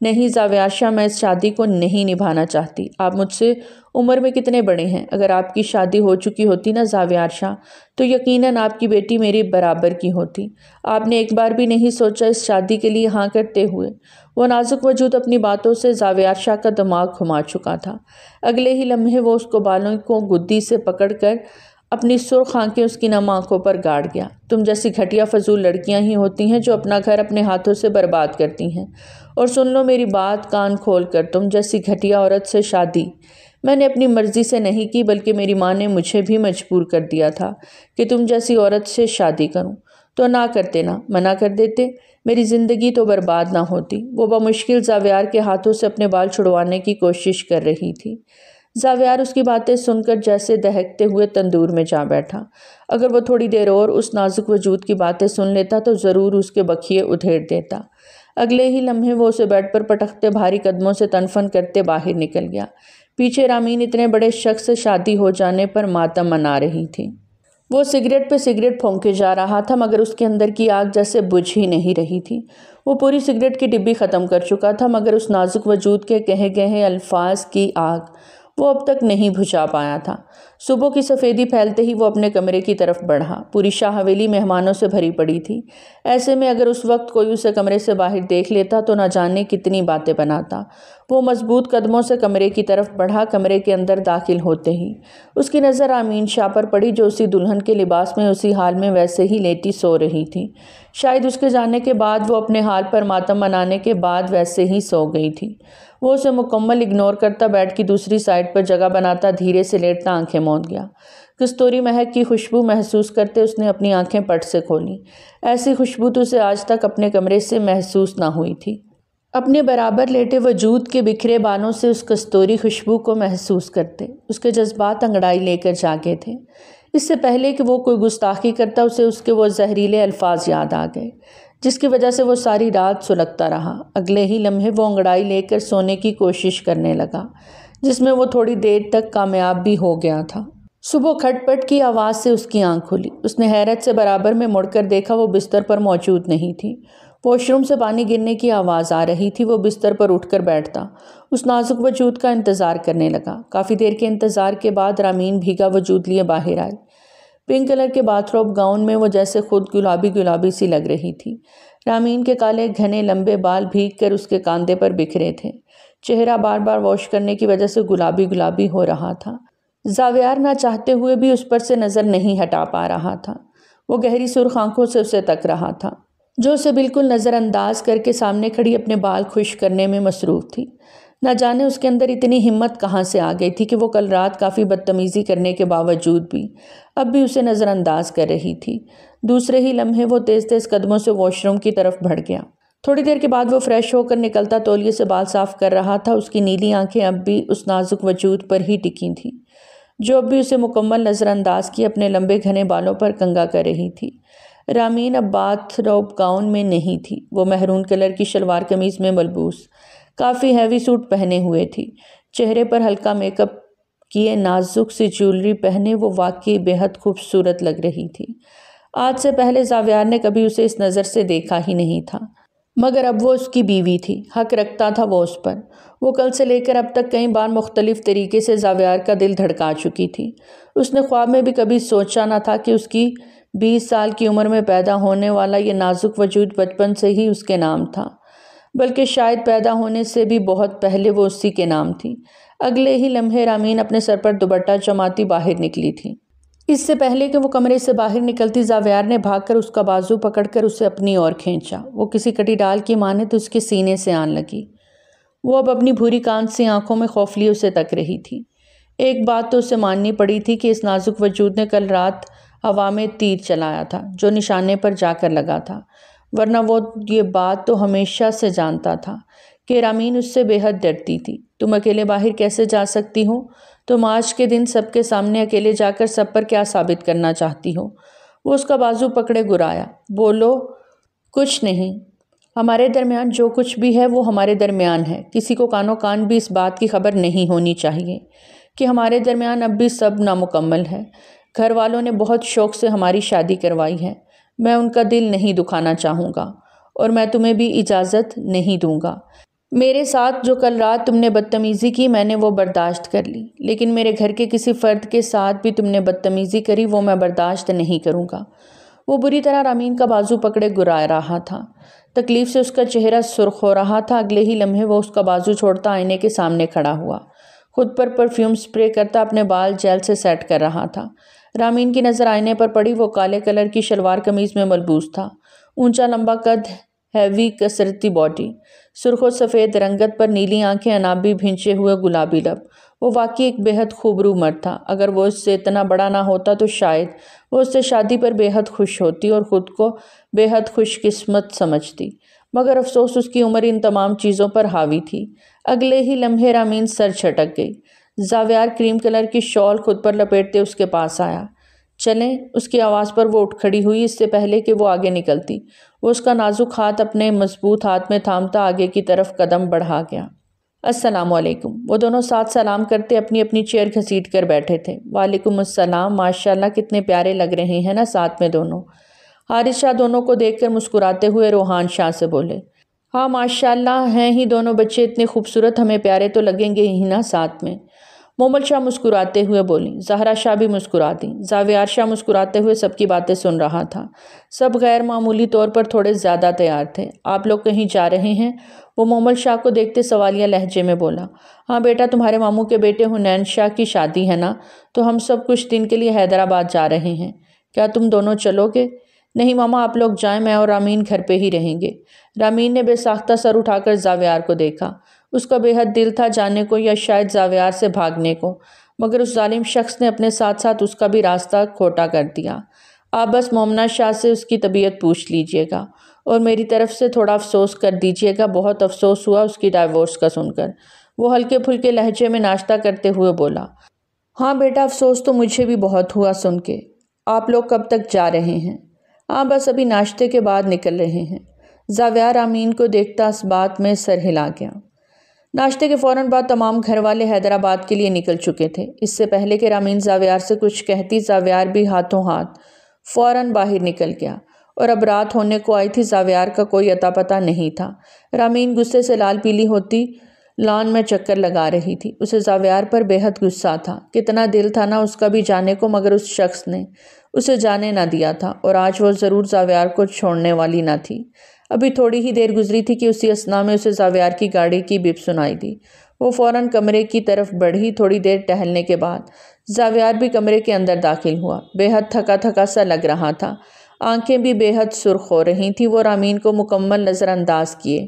نہیں زاویار شاہ، میں اس شادی کو نہیں نبھانا چاہتی۔ آپ مجھ سے عمر میں کتنے بڑے ہیں؟ اگر آپ کی شادی ہو چکی ہوتی نا زاویار شاہ، تو یقیناً آپ کی بیٹی میری برابر کی ہوتی۔ آپ نے ایک بار بھی نہیں سوچا اس شادی کے لیے ہاں کرتے ہوئے؟ وہ نازک وجود اپنی باتوں سے زاویار شاہ کا دماغ گھما چکا تھا۔ اگلے ہی لمحے وہ اس کو بالوں کو گدی سے پکڑ کر اپنی سرخ آنکھیں اس کی نم آنکھوں پر گاڑ گیا۔ تم جیسی گھٹیا فضول لڑکیاں ہی ہوتی ہیں جو اپنا گھر اپنے ہاتھوں سے برباد کرتی ہیں، اور سن لو میری بات کان کھول کر، تم جیسی گھٹیا عورت سے شادی میں نے اپنی مرضی سے نہیں کی، بلکہ میری ماں نے مجھے بھی مجبور کر دیا تھا کہ تم جیسی عورت سے شادی کروں۔ تو نہ کرتے نا، منع کر دیتے، میری زندگی تو برباد نہ ہوتی۔ وہ بمشکل زاویار کے ہاتھوں سے اپنے بال چھڑوانے کی کوشش کر رہی تھی۔ زاویار اس کی باتیں سن کر جیسے دہکتے ہوئے تندور میں جا بیٹھا۔ اگر وہ تھوڑی دیر اور اس نازک وجود کی باتیں سن لیتا تو ضرور اس کے بکھیے ادھیڑ دیتا۔ اگلے ہی لمحے وہ اسے بیڈ پر پٹکتے بھاری قدموں سے تنفن کرتے باہر نکل گیا۔ پیچھے رامین اتنے بڑے شخص سے شادی ہو جانے پر ماتم منا رہی تھی۔ وہ سگریٹ پہ سگریٹ پھونکے جا رہا تھا، مگر اس کے اندر کی آگ جیسے بجھ ہی نہیں رہی تھی۔ وہ پوری سگریٹ کی ڈبی ختم کر چکا تھا، مگر اس نازک وجود کے کہے گئے الفاظ کی آگ وہ اب تک نہیں بجھا پایا تھا۔ صبح کی سفیدی پھیلتے ہی وہ اپنے کمرے کی طرف بڑھا۔ پوری شاہ حویلی مہمانوں سے بھری پڑی تھی۔ ایسے میں اگر اس وقت کوئی اسے کمرے سے باہر دیکھ لیتا تو نہ جانے کتنی باتیں بناتا۔ وہ مضبوط قدموں سے کمرے کی طرف بڑھا۔ کمرے کے اندر داخل ہوتے ہی اس کی نظر رامین شاہ پر پڑی، جو اسی دلہن کے لباس میں اسی حال میں ویسے ہی لیٹی سو رہی تھی۔ شاید اس کے جانے کے بعد وہ اپنے حال پر ماتم منانے کے بعد ویسے ہی سو گئی تھی۔ وہ اسے مکمل اگنور کرتا بیڈ کی دوسری سائڈ پر جگہ بناتا دھیرے سے لیٹتا آنکھیں موند گیا۔ کستوری مہک کی خوشبو محسوس کرتے اس نے اپنی آنکھیں پٹ سے کھولیں۔ ایسی خوشبو تو اسے آج تک اپنے کمرے سے محسوس نہ ہوئی تھی۔ اپنے برابر لیٹے وجود کے بکھرے بالوں سے اس کستوری خوشبو کو محسوس کرتے اس کے جذبات انگڑائی لے کر جاگے تھے۔ اس سے پہلے کہ وہ کوئی گستاخی کرتا اسے اس کے وہ زہریلے الفاظ یاد آ گئے جس کی وجہ سے وہ ساری رات سلگتا رہا۔ اگلے ہی لمحے وہ انگڑائی لے کر سونے کی کوشش کرنے لگا، جس میں وہ تھوڑی دیر تک کامیاب بھی ہو گیا تھا۔ صبح کھٹ پٹ کی آواز سے اس کی آنکھ کھلی۔ اس نے حیرت سے برابر میں مڑ کر دیکھا، وہ بستر پر موجود نہیں تھی۔ واش روم سے پانی گرنے کی آواز آ رہی تھی۔ وہ بستر پر اٹھ کر بیٹھتا اس نازک وجود کا انتظار کرنے لگا۔ کافی دیر کے انتظار کے بعد رامین بھیگا وجود لیے باہر آئی۔ پنک کلر کے باتھ روب گاؤن میں وہ جیسے خود گلابی گلابی سی لگ رہی تھی۔ رامین کے کالے گھنے لمبے بال بھیگ کر اس کے کاندھے پر بکھرے تھے۔ چہرہ بار بار واش کرنے کی وجہ سے گلابی گلابی ہو رہا تھا۔ زاویار نہ چاہتے ہوئے بھی اس پر سے نظر نہیں ہٹا پا رہا تھا۔ وہ گہری سرخ آنکھوں سے اسے تک رہا تھا، جو اسے بالکل نظر انداز کر کے سامنے کھڑی اپنے بال خشک کرنے میں مصروف تھی۔ نہ جانے اس کے اندر اتنی ہمت کہاں سے آ گئی تھی کہ وہ کل رات کافی بدتمیزی کرنے کے باوجود بھی اب بھی اسے نظر انداز کر رہی تھی۔ دوسرے ہی لمحے وہ تیز تیز قدموں سے واش روم کی طرف بڑھ گیا۔ تھوڑی دیر کے بعد وہ فریش ہو کر نکلتا تولیے سے بال صاف کر رہا تھا۔ اس کی نیلی آنکھیں اب بھی اس نازک وجود پر ہی ٹکی تھیں، جو اب بھی اسے مکمل نظر انداز کیے اپنے لمبے گھنے بالوں پر کنگا کر رہی تھی۔ رامین اب باتھ روب گاؤن میں نہیں تھی۔ وہ مہرون کلر کی شلوار قمیض میں ملبوس کافی ہیوی سوٹ پہنے ہوئے تھی۔ چہرے پر ہلکا میک اپ کیے نازک سی جیولری پہنے وہ واقعی بے حد خوبصورت لگ رہی تھی۔ آج سے پہلے زاویار نے کبھی اسے اس نظر سے دیکھا ہی نہیں تھا، مگر اب وہ اس کی بیوی تھی، حق رکھتا تھا وہ اس پر۔ وہ کل سے لے کر اب تک کئی بار مختلف طریقے سے زاویار کا دل دھڑکا چکی تھی۔ اس نے خواب میں بھی کبھی سوچا نہ تھا کہ اس کی 20 سال کی عمر میں پیدا ہونے والا یہ نازک وجود بچپن سے ہی اس کے نام تھا، بلکہ شاید پیدا ہونے سے بھی بہت پہلے وہ اسی کے نام تھی۔ اگلے ہی لمحے رامین اپنے سر پر دوپٹہ جماتی باہر نکلی تھی۔ اس سے پہلے کہ وہ کمرے سے باہر نکلتی زاویار نے بھاگ کر اس کا بازو پکڑ کر اسے اپنی اور کھینچا۔ وہ کسی کٹی ڈال کی مانند اس کے سینے سے آن لگی۔ وہ اب اپنی بھوری کان سی آنکھوں میں خوفلی اسے تک رہی تھی۔ ایک بات تو اسے ماننی پڑی تھی کہ اس نازک وجود نے کل رات ہوا میں تیر چلایا تھا جو نشانے پر جا کر لگا تھا، ورنہ وہ یہ بات تو ہمیشہ سے جانتا تھا کہ رامین اس سے بے حد ڈرتی تھی۔ تم اکیلے باہر کیسے جا سکتی ہو؟ تم آج کے دن سب کے سامنے اکیلے جا کر سب پر کیا ثابت کرنا چاہتی ہو؟ وہ اس کا بازو پکڑے گرایا۔ بولو، کچھ نہیں، ہمارے درمیان جو کچھ بھی ہے وہ ہمارے درمیان ہے۔ کسی کو کانوں کان بھی اس بات کی خبر نہیں ہونی چاہیے کہ ہمارے درمیان اب بھی سب نامکمل ہے۔ گھر والوں نے بہت شوق سے ہماری شادی کروائی ہے، میں ان کا دل نہیں دکھانا چاہوں گا اور میں تمہیں بھی اجازت نہیں دوں گا۔ میرے ساتھ جو کل رات تم نے بدتمیزی کی میں نے وہ برداشت کر لی، لیکن میرے گھر کے کسی فرد کے ساتھ بھی تم نے بدتمیزی کری وہ میں برداشت نہیں کروں گا۔ وہ بری طرح رامین کا بازو پکڑے گرا رہا تھا، تکلیف سے اس کا چہرہ سرخ ہو رہا تھا۔ اگلے ہی لمحے وہ اس کا بازو چھوڑتا آئینے کے سامنے کھڑا ہوا، خود پر پرفیوم سپرے کرتا اپنے بال جیل سے سیٹ کر رہا تھا۔ رامین کی نظر آئینے پر پڑی۔ وہ کالے کلر کی شلوار قمیض میں ملبوس تھا، اونچا لمبا قد، ہیوی کسرتی باڈی، سرخ و سفید رنگت پر نیلی آنکھیں، انابی بھینچے ہوئے گلابی لب۔ وہ واقعی ایک بے حد خوبرو مرد تھا۔ اگر وہ اس سے اتنا بڑا نہ ہوتا تو شاید وہ اس سے شادی پر بے حد خوش ہوتی اور خود کو بے حد خوش قسمت سمجھتی، مگر افسوس اس کی عمر ان تمام چیزوں پر حاوی تھی۔ اگلے ہی لمحے رامین سر جھٹک گئی۔ زاویار کریم کلر کی شال خود پر لپیٹتے اس کے پاس آیا۔ چلیں، اس کی آواز پر وہ اٹھ کھڑی ہوئی۔ اس سے پہلے کہ وہ آگے نکلتی، وہ اس کا نازک ہاتھ اپنے مضبوط ہاتھ میں تھامتا آگے کی طرف قدم بڑھا گیا۔ السلام علیکم۔ وہ دونوں ساتھ سلام کرتے اپنی اپنی چیئر گھسیٹ کر بیٹھے تھے۔ وعلیکم السلام، ماشاءاللہ کتنے پیارے لگ رہے ہیں نا ساتھ میں دونوں۔ حارث شاہ دونوں کو دیکھ کر مسکراتے ہوئے روحان شاہ سے بولے، ہاں ماشاءاللہ ہیں ہی دونوں بچے اتنے خوبصورت، ہمیں پیارے تو لگیں گے ہی نا ساتھ میں۔ مومل شاہ مسکراتے ہوئے بولیں۔ زہرا شاہ بھی مسکرا دیں۔ زاویار شاہ مسکراتے ہوئے سب کی باتیں سن رہا تھا۔ سب غیر معمولی طور پر تھوڑے زیادہ تیار تھے۔ آپ لوگ کہیں جا رہے ہیں؟ وہ مومل شاہ کو دیکھتے سوالیہ لہجے میں بولا۔ ہاں بیٹا، تمہارے ماموں کے بیٹے حنین شاہ کی شادی ہے نا، تو ہم سب کچھ دن کے لیے حیدرآباد جا رہے ہیں۔ کیا تم دونوں چلو گے؟ نہیں ماما، آپ لوگ جائیں، میں اور رامین گھر پہ ہی رہیں گے۔ رامین نے بے ساختہ سر اٹھا کر زاویار کو دیکھا۔ اس کا بے حد دل تھا جانے کو یا شاید زاویار سے بھاگنے کو، مگر اس ظالم شخص نے اپنے ساتھ ساتھ اس کا بھی راستہ کھوٹا کر دیا۔ آپ بس مومنہ شاہ سے اس کی طبیعت پوچھ لیجئے گا اور میری طرف سے تھوڑا افسوس کر دیجئے گا، بہت افسوس ہوا اس کی ڈائیورس کا سن کر۔ وہ ہلکے پھلکے لہجے میں ناشتہ کرتے ہوئے بولا۔ ہاں بیٹا، افسوس تو مجھے بھی بہت ہوا سن کے۔ آپ لوگ کب تک جا رہے ہیں؟ ہاں بس ابھی ناشتے کے بعد نکل رہے ہیں۔ زاویار رامین کو دیکھتا اس بات میں سر ہلا گیا۔ ناشتے کے فوراً بعد تمام گھر والے حیدرآباد کے لیے نکل چکے تھے۔ اس سے پہلے کہ رامین زاویار سے کچھ کہتی، زاویار بھی ہاتھوں ہاتھ فوراً باہر نکل گیا، اور اب رات ہونے کو آئی تھی، زاویار کا کوئی اتا پتہ نہیں تھا۔ رامین غصے سے لال پیلی ہوتی لان میں چکر لگا رہی تھی۔ اسے زاویار پر بے حد غصہ تھا۔ کتنا دل تھا نا اس کا بھی جانے کو، مگر اس شخص نے اسے جانے نہ دیا تھا، اور آج وہ ضرور زاویار کو چھوڑنے والی نہ تھی۔ ابھی تھوڑی ہی دیر گزری تھی کہ اسی اثنا میں اسے زاویار کی گاڑی کی بیپ سنائی دی۔ وہ فوراً کمرے کی طرف بڑھی۔ تھوڑی دیر ٹہلنے کے بعد زاویار بھی کمرے کے اندر داخل ہوا۔ بے حد تھکا تھکا سا لگ رہا تھا، آنکھیں بھی بے حد سرخ ہو رہی تھیں۔ وہ رامین کو مکمل نظر انداز کیے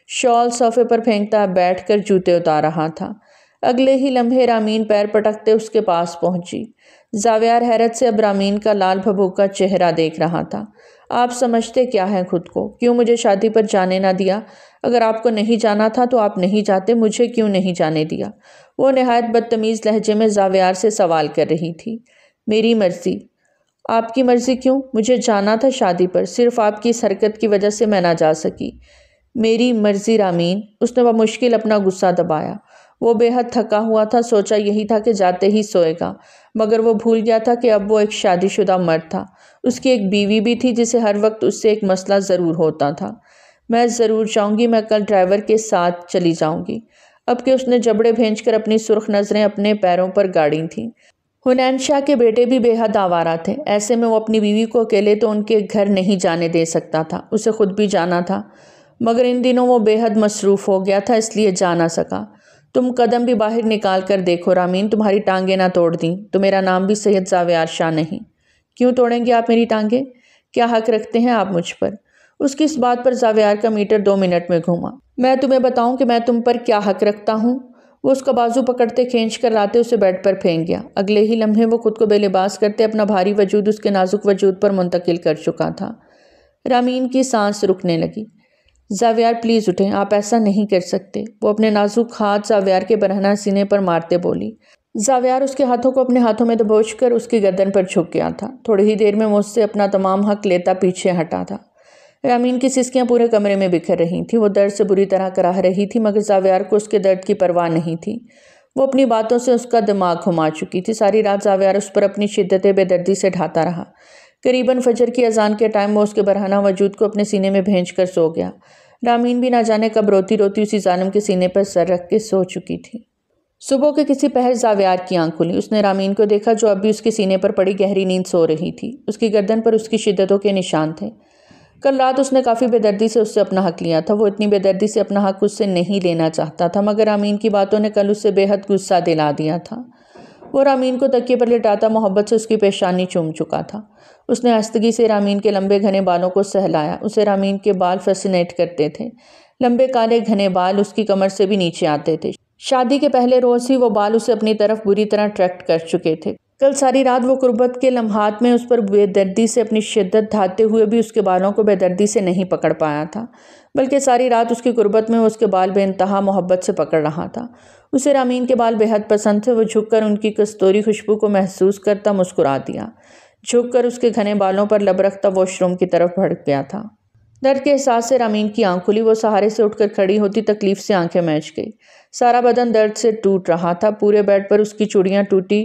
شال صوفے پر پھینکتا بیٹھ کر جوتے اتار رہا تھا۔ اگلے ہی لمحے رامین پیر پٹکتے اس کے پاس پہنچی۔ زاویار حیرت سے اب رامین کا لال بھبوکا چہرہ دیکھ رہا تھا۔ آپ سمجھتے کیا ہیں خود کو؟ کیوں مجھے شادی پر جانے نہ دیا؟ اگر آپ کو نہیں جانا تھا تو آپ نہیں جاتے، مجھے کیوں نہیں جانے دیا؟ وہ نہایت بدتمیز لہجے میں زاویار سے سوال کر رہی تھی۔ میری مرضی۔ آپ کی مرضی کیوں؟ مجھے جانا تھا شادی پر، صرف آپ کی اس حرکت کی وجہ سے میں نہ جا سکی۔ میری مرضی رامین۔ اس نے بمشکل اپنا غصہ دبایا۔ وہ بے حد تھکا ہوا تھا، سوچا یہی تھا کہ جاتے ہی سوئے گا، مگر وہ بھول گیا تھا کہ اب وہ ایک شادی شدہ مرد تھا۔ اس کی ایک بیوی بھی تھی جسے ہر وقت اس سے ایک مسئلہ ضرور ہوتا تھا۔ میں ضرور جاؤں گی، میں کل ڈرائیور کے ساتھ چلی جاؤں گی۔ اب کہ اس نے جبڑے بھینچ کر اپنی سرخ نظریں اپنے پیروں پر گاڑی تھیں۔ حنین شاہ کے بیٹے بھی بے حد آوارہ تھے، ایسے میں وہ اپنی بیوی کو اکیلے تو ان کے گھر نہیں جانے دے سکتا تھا، اسے خود بھی جانا تھا، مگر ان دنوں وہ بے حد مصروف ہو گیا تھا، اس لیے جا نہ سکا۔ تم قدم بھی باہر نکال کر دیکھو رامین، تمہاری ٹانگیں نہ توڑ دیں، تو میرا نام بھی سید زاویار شاہ نہیں۔ کیوں توڑیں گے آپ میری ٹانگیں؟ کیا حق رکھتے ہیں آپ مجھ پر؟ اس کی اس بات پر زاویار کا میٹر 2 منٹ میں گھوما۔ میں تمہیں بتاؤں کہ میں تم پر کیا حق رکھتا ہوں؟ وہ اس کا بازو پکڑتے کھینچ کر لاتے اسے بیڈ پر پھینک گیا۔ اگلے ہی لمحے وہ خود کو بے لباس کرتے اپنا بھاری وجود اس کے نازک وجود پر منتقل کر چکا تھا۔ رامین کی سانس رکنے لگی۔ زاویار پلیز اٹھیں، آپ ایسا نہیں کر سکتے۔ وہ اپنے نازک ہاتھ زاویار کے برہنہ سینے پر مارتے بولی۔ زاویار اس کے ہاتھوں کو اپنے ہاتھوں میں دبوچ کر اس کی گردن پر جھک گیا تھا۔ تھوڑی ہی دیر میں وہ اس سے اپنا تمام حق لیتا پیچھے ہٹا تھا۔ رامین کی سسکیاں پورے کمرے میں بکھر رہی تھیں۔ وہ درد سے بری طرح کراہ رہی تھی مگر زاویار کو اس کے درد کی پرواہ نہیں تھی۔ وہ اپنی باتوں سے اس کا دماغ گھما چکی تھی۔ ساری رات زاویار اس پر اپنی شدت بے دردی سے ڈھاتا رہا۔ قریباً فجر کی اذان کے ٹائم وہ اس کے برہنہ وجود کو اپنے سینے میں بھینچ کر سو گیا۔ رامین بھی نہ جانے کب روتی روتی اسی ظالم کے سینے پر سر رکھ کے سو چکی تھی۔ صبح کے کسی پہر زاویار کی آنکھ کھلی۔ اس نے رامین کو دیکھا جو اب بھی اس کے سینے پر پڑی گہری نیند سو رہی تھی۔ اس کی گردن پر اس کی شدتوں کے نشان تھے۔ کل رات اس نے کافی بے دردی سے اس سے اپنا حق لیا تھا۔ وہ اتنی بے دردی سے اپنا حق اس سے نہیں لینا چاہتا تھا مگر رامین کی باتوں نے کل اس سے بے حد غصہ دلا دیا تھا۔ وہ رامین کو تکیے پر لٹاتا محبت سے اس کی پیشانی چوم چکا تھا۔ اس نے آہستگی سے رامین کے لمبے گھنے بالوں کو سہلایا۔ اسے رامین کے بال فیسینیٹ کرتے تھے۔ لمبے کالے گھنے بال اس کی کمر سے بھی نیچے آتے تھے۔ شادی کے پہلے روز ہی وہ بال اسے اپنی طرف بری طرح اٹریکٹ کر چکے تھے۔ کل ساری رات وہ قربت کے لمحات میں اس پر بے دردی سے اپنی شدت ڈھاتے ہوئے بھی اس کے بالوں کو بے دردی سے نہیں پکڑ پایا تھا بلکہ ساری رات اس کی قربت میں وہ اس کے بال بے انتہا محبت سے پکڑ رہا تھا۔ اسے رامین کے بال بے حد پسند تھے۔ وہ جھک کر ان کی کستوری خوشبو کو محسوس کرتا مسکرا دیا۔ جھک کر اس کے گھنے بالوں پر لب رکھتا واش روم کی طرف بھڑک گیا تھا۔ درد کے احساس سے رامین کی آنکھ کھلی۔ وہ سہارے سے اٹھ کر کھڑی ہوتی تکلیف سے آنکھیں میچ گئی۔ سارا بدن درد سے ٹوٹ رہا تھا۔ پورے بیڈ پر اس کی چوڑیاں ٹوٹی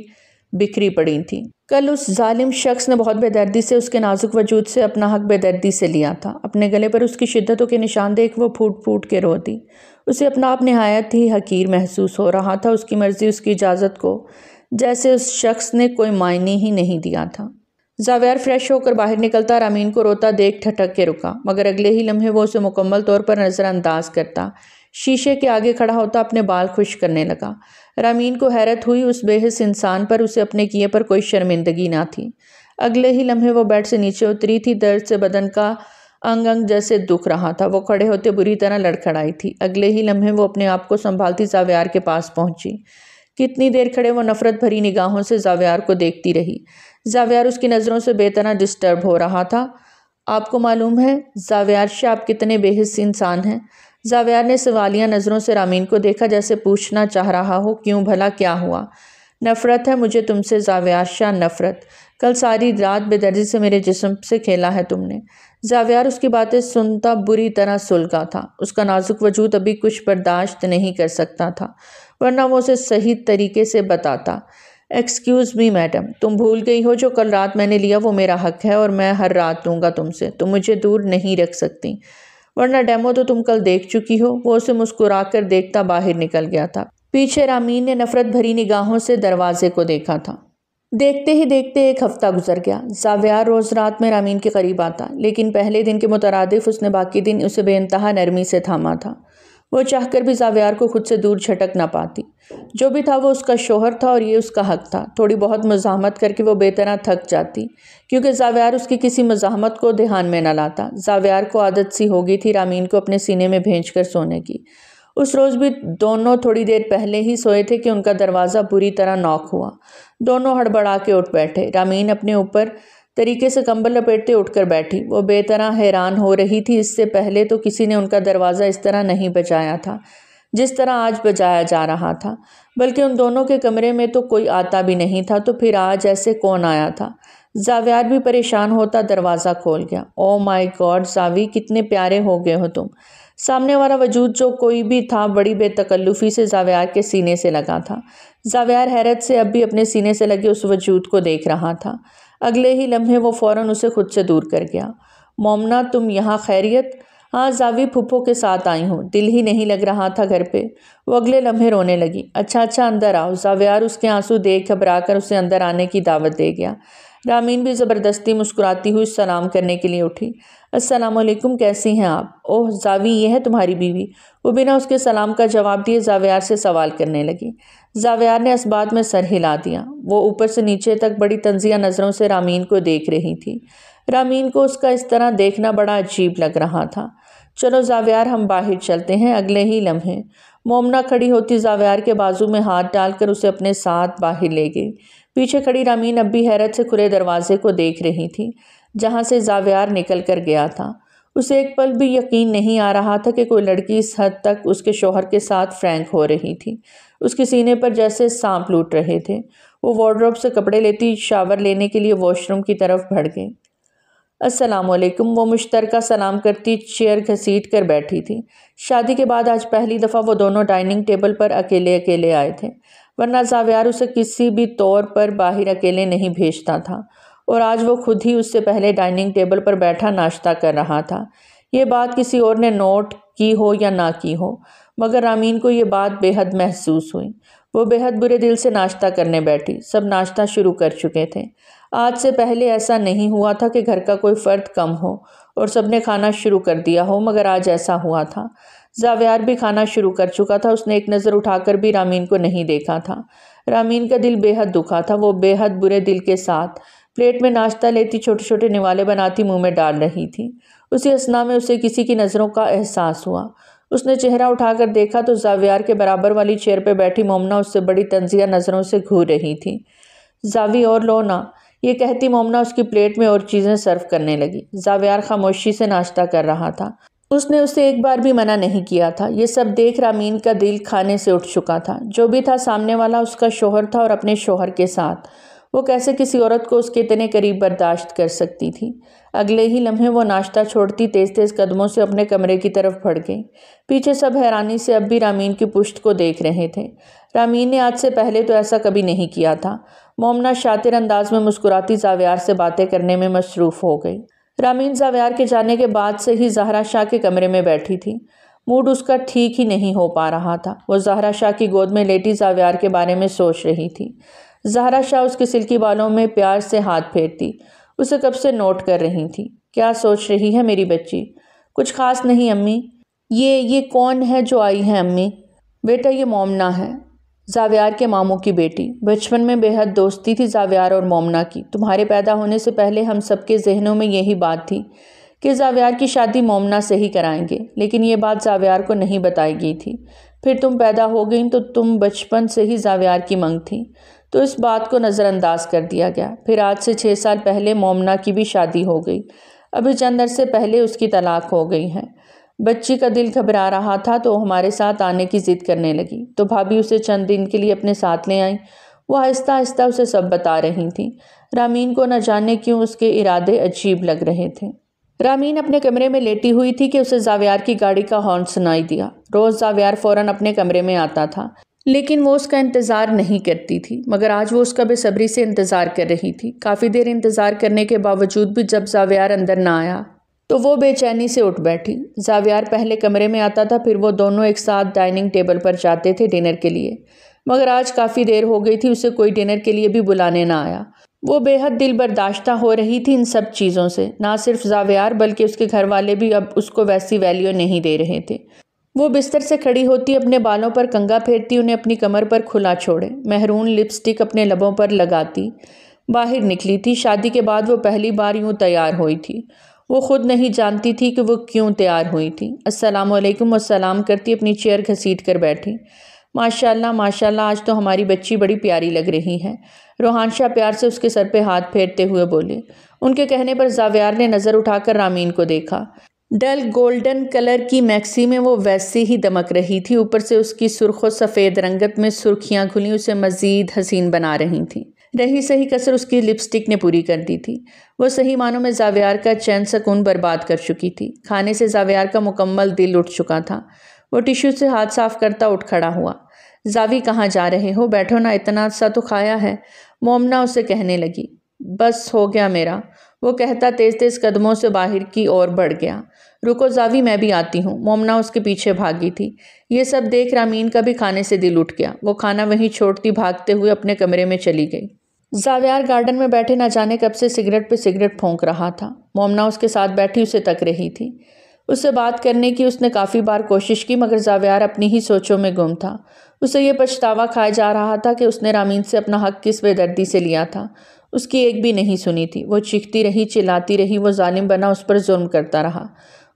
بکھری پڑی تھیں۔ کل اس ظالم شخص نے بہت بے دردی سے اس کے نازک وجود سے اپنا حق بے دردی سے لیا تھا۔ اپنے گلے پر اس کی شدتوں کے نشان دیکھ وہ پھوٹ پھوٹ کے رو دی۔ اسے اپنا آپ نہایت ہی حقیر محسوس ہو رہا تھا۔ اس کی مرضی، اس کی اجازت کو جیسے اس شخص نے کوئی معنی ہی نہیں دیا تھا۔ زاویار فریش ہو کر باہر نکلتا رامین کو روتا دیکھ ٹھٹک کے رکا مگر اگلے ہی لمحے وہ اسے مکمل طور پر نظر انداز کرتا شیشے کے آگے کھڑا ہوتا اپنے بال خشک کرنے لگا۔ رامین کو حیرت ہوئی اس بے حس انسان پر اسے اپنے کیے پر کوئی شرمندگی نہ تھی۔ اگلے ہی لمحے وہ بیڈ سے نیچے اتری تھی۔ درد سے بدن کا انگ انگ جیسے دکھ رہا تھا۔ وہ کھڑے ہوتے بری طرح لڑکھڑائی تھی۔ اگلے ہی لمحے وہ اپنے آپ کو سنبھالتی زاویار کے پاس پہنچی۔ کتنی دیر کھڑے وہ نفرت بھری نگاہوں سے زاویار کو دیکھتی رہی۔ زاویار اس کی نظروں سے بے طرح ڈسٹرب ہو رہا تھا۔ آپ کو معلوم ہے زاویار شاہ آپ کتنے بے حس انسان ہیں؟ زاویار نے سوالیہ نظروں سے رامین کو دیکھا جیسے پوچھنا چاہ رہا ہو کیوں بھلا کیا ہوا؟ نفرت ہے مجھے تم سے زاویار شاہ، نفرت۔ کل ساری رات بے دردی سے میرے جسم سے کھیلا ہے تم نے۔ زاویار اس کی باتیں سنتا بری طرح سلگا تھا۔ اس کا نازک وجود ابھی کچھ برداشت نہیں کر سکتا تھا ورنہ وہ اسے صحیح طریقے سے بتاتا۔ ایکسکیوز می میڈم، تم بھول گئی ہو جو کل رات میں نے لیا وہ میرا حق ہے اور میں ہر رات لوں گا تم سے۔ تم مجھے دور نہیں رکھ سکتی ورنہ ڈیمو تو تم کل دیکھ چکی ہو۔ وہ اسے مسکرا کر دیکھتا باہر نکل گیا تھا۔ پیچھے رامین نے نفرت بھری نگاہوں سے دروازے کو دیکھا تھا۔ دیکھتے ہی دیکھتے ایک ہفتہ گزر گیا۔ زاویار روز رات میں رامین کے قریب آتا لیکن پہلے دن کے مترادف اس نے باقی دن اسے بے انتہا نرمی سے تھاما تھا۔ وہ چاہ کر بھی زاویار کو خود سے دور جھٹک نہ پاتی۔ جو بھی تھا وہ اس کا شوہر تھا اور یہ اس کا حق تھا۔ تھوڑی بہت مزاحمت کر کے وہ بے طرح تھک جاتی کیونکہ زاویار اس کی کسی مزاحمت کو دھیان میں نہ لاتا۔ زاویار کو عادت سی ہو گئی تھی رامین کو اپنے سینے میں بھینچ کر سونے کی۔ اس روز بھی دونوں تھوڑی دیر پہلے ہی سوئے تھے کہ ان کا دروازہ بری طرح ناک ہوا۔ دونوں ہڑبڑا کے اٹھ بیٹھے۔ رامین اپنے اوپر طریقے سے کمبل لپیٹتے اٹھ کر بیٹھی۔ وہ بے طرح حیران ہو رہی تھی۔ اس سے پہلے تو کسی نے ان کا دروازہ اس طرح نہیں بجایا تھا جس طرح آج بجایا جا رہا تھا بلکہ ان دونوں کے کمرے میں تو کوئی آتا بھی نہیں تھا تو پھر آج ایسے کون آیا تھا؟ زاویار بھی پریشان ہوتا دروازہ کھول گیا۔ او مائی گاڈ زاوی، کتنے پیارے ہو گئے ہو تم۔ سامنے والا وجود جو کوئی بھی تھا بڑی بے تکلفی سے زاویار کے سینے سے لگا تھا۔ زاویار حیرت سے اب بھی اپنے سینے سے لگے اس وجود کو دیکھ رہا تھا۔ اگلے ہی لمحے وہ فوراً اسے خود سے دور کر گیا۔ مومنا، تم یہاں خیریت؟ ہاں زاوی، پھپھو کے ساتھ آئی ہوں، دل ہی نہیں لگ رہا تھا گھر پہ۔ وہ اگلے لمحے رونے لگی۔ اچھا اندر آؤ۔ زاویار اس کے آنسو دیکھ گھبرا کر اسے اندر آنے کی دعوت دے گیا۔ رامین بھی زبردستی مسکراتی ہوئی سلام کرنے کے لیے اٹھی۔ السلام علیکم، کیسی ہیں آپ؟ اوہ زاوی، یہ ہے تمہاری بیوی؟ وہ بنا اس کے سلام کا جواب دیے زاویار سے سوال کرنے لگی۔ زاویار نے اس بات میں سر ہلا دیا۔ وہ اوپر سے نیچے تک بڑی تنزیہ نظروں سے رامین کو دیکھ رہی تھی۔ رامین کو اس کا اس طرح دیکھنا بڑا عجیب لگ رہا تھا۔ چلو زاویار، ہم باہر چلتے ہیں۔ اگلے ہی لمحے مومنا کھڑی ہوتی زاویار کے بازو میں ہاتھ ڈال کر اسے اپنے ساتھ باہر لے گئی۔ پیچھے کھڑی رامین اب بھی حیرت سے کھلے دروازے کو دیکھ رہی تھی جہاں سے زاویار نکل کر گیا تھا۔ اسے ایک پل بھی یقین نہیں آ رہا تھا کہ کوئی لڑکی اس حد تک اس کے شوہر کے ساتھ فرینک ہو رہی تھی۔ اس کے سینے پر جیسے سانپ لوٹ رہے تھے۔ وہ وارڈروب سے کپڑے لیتی شاور لینے کے لیے واش روم کی طرف بڑھ گئی۔ السلام علیکم، وہ مشترکہ سلام کرتی چیئر گھسیٹ کر بیٹھی تھی۔ شادی کے بعد آج پہلی دفعہ وہ دونوں ڈائننگ ٹیبل پر اکیلے اکیلے آئے تھے، ورنہ زاویار اسے کسی بھی طور پر باہر اکیلے نہیں بھیجتا تھا، اور آج وہ خود ہی اس سے پہلے ڈائننگ ٹیبل پر بیٹھا ناشتہ کر رہا تھا۔ یہ بات کسی اور نے نوٹ کی ہو یا نہ کی ہو، مگر رامین کو یہ بات بے حد محسوس ہوئی۔ وہ بے حد برے دل سے ناشتہ کرنے بیٹھی۔ سب ناشتہ شروع کر چکے تھے۔ آج سے پہلے ایسا نہیں ہوا تھا کہ گھر کا کوئی فرد کم ہو اور سب نے کھانا شروع کر دیا ہو، مگر آج ایسا ہوا تھا۔ زاویار بھی کھانا شروع کر چکا تھا۔ اس نے ایک نظر اٹھا کر بھی رامین کو نہیں دیکھا تھا۔ رامین کا دل بے حد دکھا تھا۔ وہ بے حد برے دل کے ساتھ پلیٹ میں ناشتہ لیتی چھوٹے چھوٹے نوالے بناتی منہ میں ڈال رہی تھی۔ اسی اثنا میں اسے کسی کی نظروں کا احساس ہوا۔ اس نے چہرہ اٹھا کر دیکھا تو زاویار کے برابر والی چیئر پہ بیٹھی مومنا اس سے بڑی طنزیہ نظروں سے گھور رہی تھی۔ زاوی اور لو نا، یہ کہتی مومنا اس کی پلیٹ میں اور چیزیں سرو کرنے لگی۔ زاویار خاموشی سے ناشتہ کر رہا تھا۔ اس نے اسے ایک بار بھی منع نہیں کیا تھا۔ یہ سب دیکھ رامین کا دل کھانے سے اٹھ چکا تھا۔ جو بھی تھا سامنے والا اس کا شوہر تھا، اور اپنے شوہر کے ساتھ وہ کیسے کسی عورت کو اس کے اتنے قریب برداشت کر سکتی تھی۔ اگلے ہی لمحے وہ ناشتہ چھوڑتی تیز تیز قدموں سے اپنے کمرے کی طرف بڑھ گئی۔ پیچھے سب حیرانی سے اب بھی رامین کی پشت کو دیکھ رہے تھے۔ رامین نے آج سے پہلے تو ایسا کبھی نہیں کیا تھا۔ مومنا شاطر انداز میں مسکراتی زاویار سے باتیں کرنے میں مصروف ہو گئی۔ رامین زاویار کے جانے کے بعد سے ہی زہرا شاہ کے کمرے میں بیٹھی تھی۔ موڈ اس کا ٹھیک ہی نہیں ہو پا رہا تھا۔ وہ زہرا شاہ کی گود میں لیٹی زاویار کے بارے میں سوچ رہی تھی۔ زہرا شاہ اس کے سلکی بالوں میں پیار سے ہاتھ پھیرتی اسے کب سے نوٹ کر رہی تھی۔ کیا سوچ رہی ہے میری بچی؟ کچھ خاص نہیں امی۔ یہ کون ہے جو آئی ہے امی؟ بیٹا یہ مومنا ہے، زاویار کے ماموں کی بیٹی۔ بچپن میں بے حد دوستی تھی زاویار اور مومنا کی۔ تمہارے پیدا ہونے سے پہلے ہم سب کے ذہنوں میں یہی بات تھی کہ زاویار کی شادی مومنا سے ہی کرائیں گے، لیکن یہ بات زاویار کو نہیں بتائی گئی تھی۔ پھر تم پیدا ہو گئیں تو تم بچپن سے ہی زاویار کی منگ تھی، تو اس بات کو نظر انداز کر دیا گیا۔ پھر آج سے 6 سال پہلے مومنا کی بھی شادی ہو گئی۔ ابھی چند عرصے پہلے اس کی طلاق ہو گئی ہے۔ بچی کا دل گھبرا رہا تھا تو وہ ہمارے ساتھ آنے کی ضد کرنے لگی، تو بھابھی اسے چند دن کے لیے اپنے ساتھ لے آئیں۔ وہ آہستہ آہستہ اسے سب بتا رہی تھیں۔ رامین کو نہ جانے کیوں اس کے ارادے عجیب لگ رہے تھے۔ رامین اپنے کمرے میں لیٹی ہوئی تھی کہ اسے زاویار کی گاڑی کا ہارن سنائی دیا۔ روز زاویار فوراً اپنے کمرے میں آتا تھا، لیکن وہ اس کا انتظار نہیں کرتی تھی، مگر آج وہ اس کا بے صبری سے انتظار کر رہی تھی۔ کافی دیر انتظار کرنے کے باوجود بھی جب زاویار اندر نہ آیا تو وہ بے چینی سے اٹھ بیٹھی۔ زاویار پہلے کمرے میں آتا تھا، پھر وہ دونوں ایک ساتھ ڈائننگ ٹیبل پر جاتے تھے ڈنر کے لیے، مگر آج کافی دیر ہو گئی تھی، اسے کوئی ڈنر کے لیے بھی بلانے نہ آیا۔ وہ بے حد دل برداشتہ ہو رہی تھی ان سب چیزوں سے۔ نہ صرف زاویار بلکہ اس کے گھر والے بھی اب اس کو ویسی ویلیو نہیں دے رہے تھے۔ وہ بستر سے کھڑی ہوتی، اپنے بالوں پر کنگھا پھیرتی، انہیں اپنی کمر پر کھلا چھوڑے، مہرون لپسٹک اپنے لبوں پر لگاتی باہر نکلی تھی۔ شادی کے بعد وہ پہلی بار یوں تیار ہوئی تھی۔ وہ خود نہیں جانتی تھی کہ وہ کیوں تیار ہوئی تھی۔ السلام علیکم، السلام کرتی اپنی چیئر گھسیٹ کر بیٹھی۔ ماشاءاللہ ماشاءاللہ، آج تو ہماری بچی بڑی پیاری لگ رہی ہے، روحان شاہ پیار سے اس کے سر پہ ہاتھ پھیرتے ہوئے بولے۔ ان کے کہنے پر زاویار نے نظر اٹھا کر رامین کو دیکھا۔ ڈل گولڈن کلر کی میکسی میں وہ ویسے ہی دمک رہی تھی، اوپر سے اس کی سرخ و سفید رنگت میں سرخیاں کھلی اسے مزید حسین بنا رہی تھیں۔ رہی صحیح کسر اس کی لپسٹک نے پوری کر دی تھی۔ وہ صحیح معنوں میں زاویار کا چین سکون برباد کر چکی تھی۔ کھانے سے زاویار کا مکمل دل اٹھ چکا تھا۔ وہ ٹیشو سے ہاتھ صاف کرتا اٹھ کھڑا ہوا۔ زاوی کہاں جا رہے ہو؟ بیٹھو نا، اتنا سا تو کھایا ہے، مومنا اسے کہنے لگی۔ بس ہو گیا میرا، وہ کہتا تیز تیز قدموں سے باہر کی اور بڑھ گیا۔ رکو زاوی، میں بھی آتی ہوں۔ مومنا اس کے پیچھے بھاگی تھی۔ یہ سب دیکھ رامین کا بھی کھانے سے دل اٹھ گیا۔ وہ کھانا وہیں چھوڑتی بھاگتے ہوئے اپنے کمرے میں چلی گئی۔ زاویار گارڈن میں بیٹھے نہ جانے کب سے سگریٹ پہ سگریٹ پھونک رہا تھا۔ مومنا اس کے ساتھ بیٹھی اسے تک رہی تھی۔ اس سے بات کرنے کی اس نے کافی بار کوشش کی، مگر زاویار اپنی ہی سوچوں میں گم تھا۔ اسے یہ پچھتاوا کھائے جا رہا تھا کہ اس نے رامین سے اپنا حق کس بے دردی سے لیا تھا۔ اس کی ایک بھی نہیں سنی تھی۔ وہ چیختی رہی، چلاتی رہی، وہ ظالم بنا اس پر ظلم کرتا رہا۔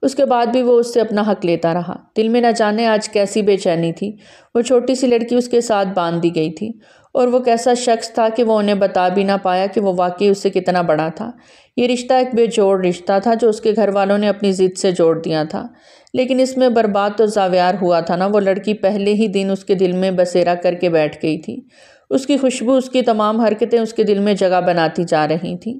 اس کے بعد بھی وہ اس سے اپنا حق لیتا رہا۔ دل میں نہ جانے آج کیسی بے چینی تھی۔ وہ چھوٹی سی لڑکی اس کے ساتھ باندھ دی گئی تھی، اور وہ کیسا شخص تھا کہ وہ انہیں بتا بھی نہ پایا کہ وہ واقعی اس سے کتنا بڑا تھا۔ یہ رشتہ ایک بے جوڑ رشتہ تھا جو اس کے گھر والوں نے اپنی ضد سے جوڑ دیا تھا، لیکن اس میں برباد تو زاویار ہوا تھا نا۔ وہ لڑکی پہلے ہی دن اس کے دل میں بسیرا کر کے بیٹھ گئی تھی۔ اس کی خوشبو، اس کی تمام حرکتیں اس کے دل میں جگہ بناتی جا رہی تھیں۔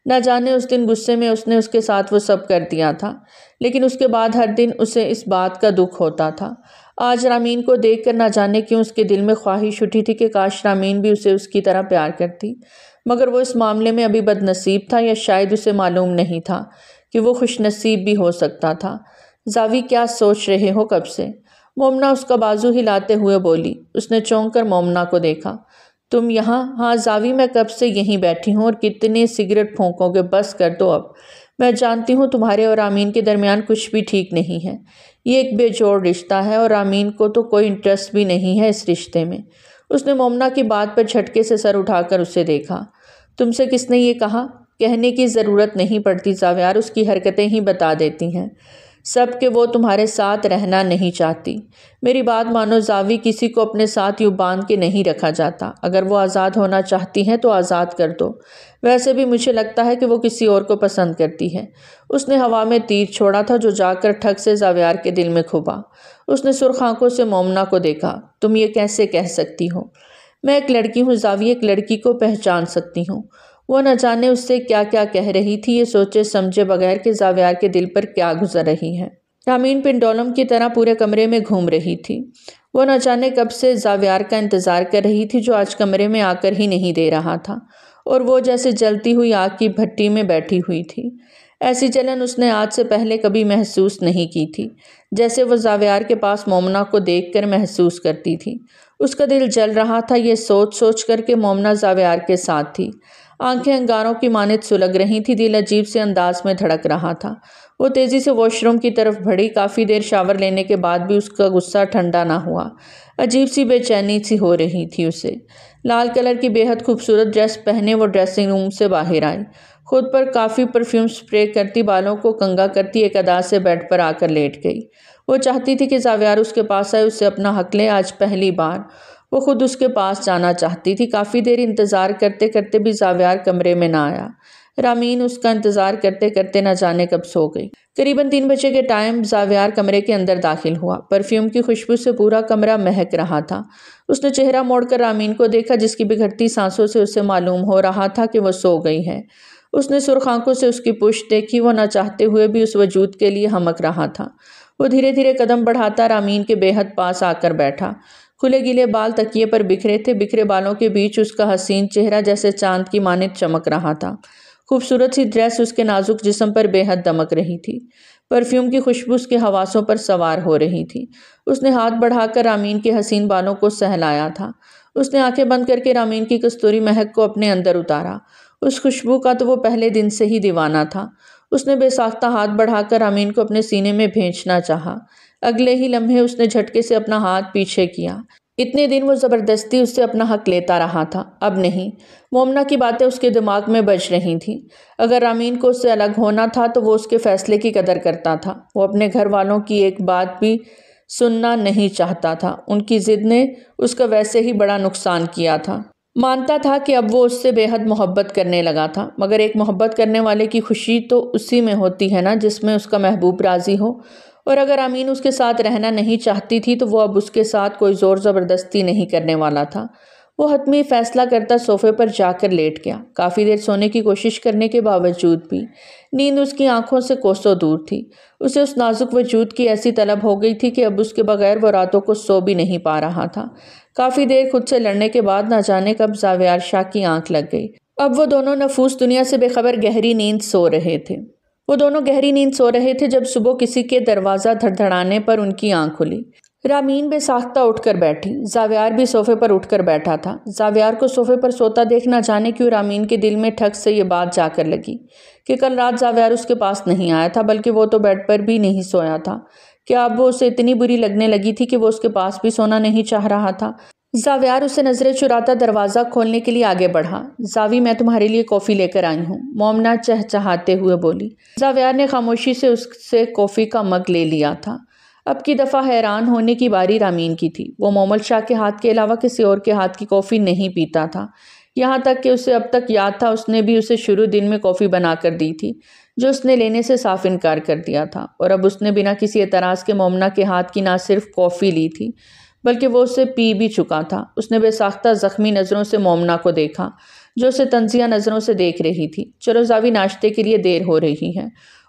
نہ جانے اس دن غصے میں اس نے اس کے ساتھ وہ سب کر دیا تھا، لیکن اس کے بعد ہر دن اسے اس بات کا دکھ ہوتا تھا۔ آج رامین کو دیکھ کر نہ جانے کیوں اس کے دل میں خواہش اٹھی تھی کہ کاش رامین بھی اسے اس کی طرح پیار کرتی، مگر وہ اس معاملے میں ابھی بد نصیب تھا، یا شاید اسے معلوم نہیں تھا کہ وہ خوش نصیب بھی ہو سکتا تھا۔ زاوی، کیا سوچ رہے ہو کب سے؟ مومنا اس کا بازو ہلاتے ہوئے بولی۔ اس نے چونک کر مومنا کو دیکھا۔ تم یہاں؟ ہاں زاوی، میں کب سے یہیں بیٹھی ہوں، اور کتنے سگریٹ پھونکو گے؟ بس کر دو اب۔ میں جانتی ہوں تمہارے اور رامین کے درمیان کچھ بھی ٹھیک نہیں ہے۔ یہ ایک بے جوڑ رشتہ ہے، اور رامین کو تو کوئی انٹرسٹ بھی نہیں ہے اس رشتے میں۔ اس نے مومنا کی بات پر جھٹکے سے سر اٹھا کر اسے دیکھا۔ تم سے کس نے یہ کہا؟ کہنے کی ضرورت نہیں پڑتی زاویار، اس کی حرکتیں ہی بتا دیتی ہیں سب کہ وہ تمہارے ساتھ رہنا نہیں چاہتی۔ میری بات مانو زاوی، کسی کو اپنے ساتھ یوں باندھ کے نہیں رکھا جاتا۔ اگر وہ آزاد ہونا چاہتی ہیں تو آزاد کر دو۔ ویسے بھی مجھے لگتا ہے کہ وہ کسی اور کو پسند کرتی ہے۔ اس نے ہوا میں تیر چھوڑا تھا جو جا کر ٹھگ سے زاویار کے دل میں کھبا۔ اس نے سرخ آنکھوں سے مومنا کو دیکھا۔ تم یہ کیسے کہہ سکتی ہو؟ میں ایک لڑکی ہوں زاوی، ایک لڑکی کو پہچان سکتی ہوں۔ وہ نہ جانے اس سے کیا کیا کہہ رہی تھی، یہ سوچے سمجھے بغیر کہ زاویار کے دل پر کیا گزر رہی ہے۔ رامین پنڈولم کی طرح پورے کمرے میں گھوم رہی تھی۔ وہ نہ جانے کب سے زاویار کا انتظار کر رہی تھی، جو آج کمرے میں آ کر ہی نہیں دے رہا تھا، اور وہ جیسے جلتی ہوئی آگ کی بھٹی میں بیٹھی ہوئی تھی۔ ایسی جلن اس نے آج سے پہلے کبھی محسوس نہیں کی تھی، جیسے وہ زاویار کے پاس مومنا کو دیکھ کر محسوس کرتی تھی۔ اس کا دل جل رہا تھا یہ سوچ سوچ کر کہ مومنا زاویار کے ساتھ تھی۔ آنکھیں انگاروں کی مانند سلگ رہی تھی، دل عجیب سے انداز میں دھڑک رہا تھا۔ وہ تیزی سے واش روم کی طرف بڑھی۔ کافی دیر شاور لینے کے بعد بھی اس کا غصہ ٹھنڈا نہ ہوا۔ عجیب سی بے چینی سی ہو رہی تھی اسے۔ لال کلر کی بے حد خوبصورت ڈریس پہنے وہ ڈریسنگ روم سے باہر آئی۔ خود پر کافی پرفیوم سپرے کرتی، بالوں کو کنگھا کرتی، ایک ادا سے بیڈ پر آ کر لیٹ گئی۔ وہ چاہتی تھی کہ زاویار اس کے پاس آئے، اس سے اپنا حق لے۔ آج پہلی بار وہ خود اس کے پاس جانا چاہتی تھی۔ کافی دیر انتظار کرتے کرتے بھی زاویار کمرے میں نہ آیا۔ رامین اس کا انتظار کرتے کرتے نہ جانے کب سو گئی۔ قریباً 3 بجے کے ٹائم زاویار کمرے کے اندر داخل ہوا۔ پرفیوم کی خوشبو سے پورا کمرہ مہک رہا تھا۔ اس نے چہرہ موڑ کر رامین کو دیکھا، جس کی بگھڑتی سانسوں سے اسے معلوم ہو رہا تھا کہ وہ سو گئی ہے۔ اس نے سرخ آنکھوں سے اس کی پشت دیکھی۔ وہ نہ چاہتے ہوئے بھی اس وجود کے لیے ہمک رہا تھا۔ وہ دھیرے دھیرے قدم بڑھاتا رامین کے بے حد پاس آ کر بیٹھا۔ کھلے گیلے بال تکیے پر بکھرے تھے۔ بکھرے بالوں کے بیچ اس کا حسین چہرہ جیسے چاند کی مانند چمک رہا تھا۔ خوبصورت سی ڈریس اس کے نازک جسم پر بے حد دمک رہی تھی۔ پرفیوم کی خوشبو اس کے حواسوں پر سوار ہو رہی تھی۔ اس نے ہاتھ بڑھا کر رامین کے حسین بالوں کو سہلایا تھا۔ اس نے آنکھیں بند کر کے رامین کی کستوری مہک کو اپنے اندر اتارا۔ اس خوشبو کا تو وہ پہلے دن سے ہی دیوانہ تھا۔ اس نے بے ساختہ ہاتھ بڑھا کر رامین کو اپنے سینے میں بھینچنا چاہا۔ اگلے ہی لمحے اس نے جھٹکے سے اپنا ہاتھ پیچھے کیا۔ اتنے دن وہ زبردستی اس سے اپنا حق لیتا رہا تھا، اب نہیں۔ مومنا کی باتیں اس کے دماغ میں بج رہی تھیں۔ اگر رامین کو اس سے الگ ہونا تھا تو وہ اس کے فیصلے کی قدر کرتا تھا۔ وہ اپنے گھر والوں کی ایک بات بھی سننا نہیں چاہتا تھا۔ ان کی ضد نے اس کا ویسے ہی بڑا نقصان کیا تھا۔ مانتا تھا کہ اب وہ اس سے بے حد محبت کرنے لگا تھا، مگر ایک محبت کرنے والے کی خوشی تو اسی میں ہوتی ہے نا جس میں اس کا محبوب راضی ہو۔ اور اگر امین اس کے ساتھ رہنا نہیں چاہتی تھی تو وہ اب اس کے ساتھ کوئی زور زبردستی نہیں کرنے والا تھا۔ وہ حتمی فیصلہ کرتا صوفے پر جا کر لیٹ گیا۔ کافی دیر سونے کی کوشش کرنے کے باوجود بھی نیند اس کی آنکھوں سے کوسوں دور تھی۔ اسے اس نازک وجود کی ایسی طلب ہو گئی تھی کہ اب اس کے بغیر وہ راتوں کو سو بھی نہیں پا رہا تھا۔ کافی دیر خود سے لڑنے کے بعد نہ جانے کب زاویار شاہ کی آنکھ لگ گئی۔ اب وہ دونوں نفوس دنیا سے بے خبر گہری نیند سو رہے تھے۔ جب صبح کسی کے دروازہ دھڑدھڑانے پر ان کی آنکھ کھلی۔ رامین بے ساختہ اٹھ کر بیٹھی۔ زاویار بھی صوفے پر اٹھ کر بیٹھا تھا۔ زاویار کو صوفے پر سوتا دیکھ نہ جانے کیوں رامین کے دل میں ٹھگ سے یہ بات جا کر لگی کہ کل رات زاویار اس کے پاس نہیں آیا تھا، بلکہ وہ تو بیڈ پر بھی نہیں سویا تھا۔ کیا اب وہ اسے اتنی بری لگنے لگی تھی کہ وہ اس کے پاس بھی سونا نہیں چاہ رہا تھا؟ زاویار اسے نظریں چراتا دروازہ کھولنے کے لیے آگے بڑھا۔ زاوی، میں تمہارے لیے کافی لے کر آئی ہوں، مومنا چہچہاتے ہوئے بولی۔ زاویار نے خاموشی سے اس سے کافی کا مگ لے لیا تھا۔ اب کی دفعہ حیران ہونے کی باری رامین کی تھی۔ وہ مومل شاہ کے ہاتھ کے علاوہ کسی اور کے ہاتھ کی کافی نہیں پیتا تھا، یہاں تک کہ اسے اب تک یاد تھا اس نے بھی اسے شروع دن میں کافی بنا کر دی تھی، جو اس نے لینے سے صاف انکار کر دیا تھا، اور اب اس نے بنا کسی اعتراض کے مومنا کے ہاتھ کی نہ صرف کافی لی تھی بلکہ وہ اسے پی بھی چکا تھا۔ اس نے بے ساختہ زخمی نظروں سے مومنا کو دیکھا جو اسے طنزیہ نظروں سے دیکھ رہی تھی۔ چلو زاوی، ناشتے کے لیے دیر ہو رہی ہے،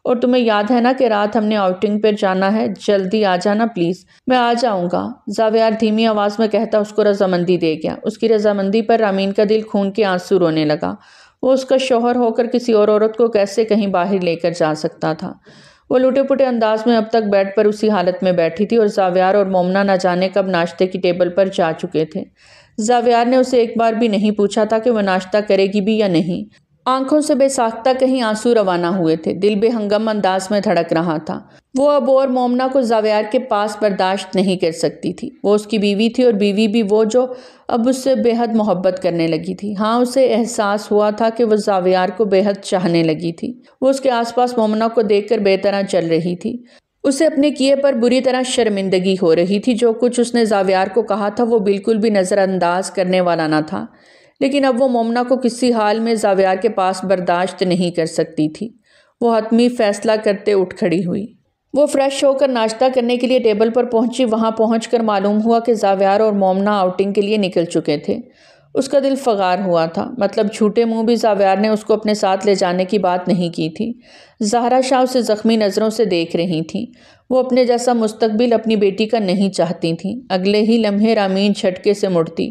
اور تمہیں یاد ہے نا کہ رات ہم نے آؤٹنگ پر جانا ہے، جلدی آ جانا پلیز۔ میں آ جاؤں گا، زاویار دھیمی آواز میں کہتا اس کو رضامندی دے گیا۔ اس کی رضامندی پر رامین کا دل خون کے آنسو رونے لگا۔ وہ اس کا شوہر ہو کر کسی اور عورت کو کیسے کہیں باہر لے کر جا سکتا تھا؟ وہ لوٹے پٹے انداز میں اب تک بیڈ پر اسی حالت میں بیٹھی تھی، اور زاویار اور مومنا نہ جانے کب ناشتے کی ٹیبل پر جا چکے تھے۔ زاویار نے اسے ایک بار بھی نہیں پوچھا تھا کہ وہ ناشتہ کرے گی بھی یا نہیں۔ آنکھوں سے بے ساختہ کہیں آنسو روانہ ہوئے تھے، دل بے ہنگم انداز میں دھڑک رہا تھا۔ وہ اب اور مومنا کو زاویار کے پاس برداشت نہیں کر سکتی تھی۔ وہ اس کی بیوی تھی، اور بیوی بھی وہ جو اب اس سے بے حد محبت کرنے لگی تھی۔ ہاں، اسے احساس ہوا تھا کہ وہ زاویار کو بے حد چاہنے لگی تھی۔ وہ اس کے آس پاس مومنا کو دیکھ کر بے طرح جل رہی تھی۔ اسے اپنے کیے پر بری طرح شرمندگی ہو رہی تھی۔ جو کچھ اس نے زاویار کو کہا تھا وہ بالکل بھی نظر انداز کرنے والا نہ تھا، لیکن اب وہ مومنا کو کسی حال میں زاویار کے پاس برداشت نہیں کر سکتی تھی۔ وہ حتمی فیصلہ کرتے اٹھ کھڑی ہوئی۔ وہ فریش ہو کر ناشتہ کرنے کے لیے ٹیبل پر پہنچی۔ وہاں پہنچ کر معلوم ہوا کہ زاویار اور مومنا آؤٹنگ کے لیے نکل چکے تھے۔ اس کا دل فگار ہوا تھا، مطلب جھوٹے منہ بھی زاویار نے اس کو اپنے ساتھ لے جانے کی بات نہیں کی تھی۔ زہرا شاہ اسے زخمی نظروں سے دیکھ رہی تھیں۔ وہ اپنے جیسا مستقبل اپنی بیٹی کا نہیں چاہتی تھیں۔ اگلے ہی لمحے رامین جھٹکے سے مڑتی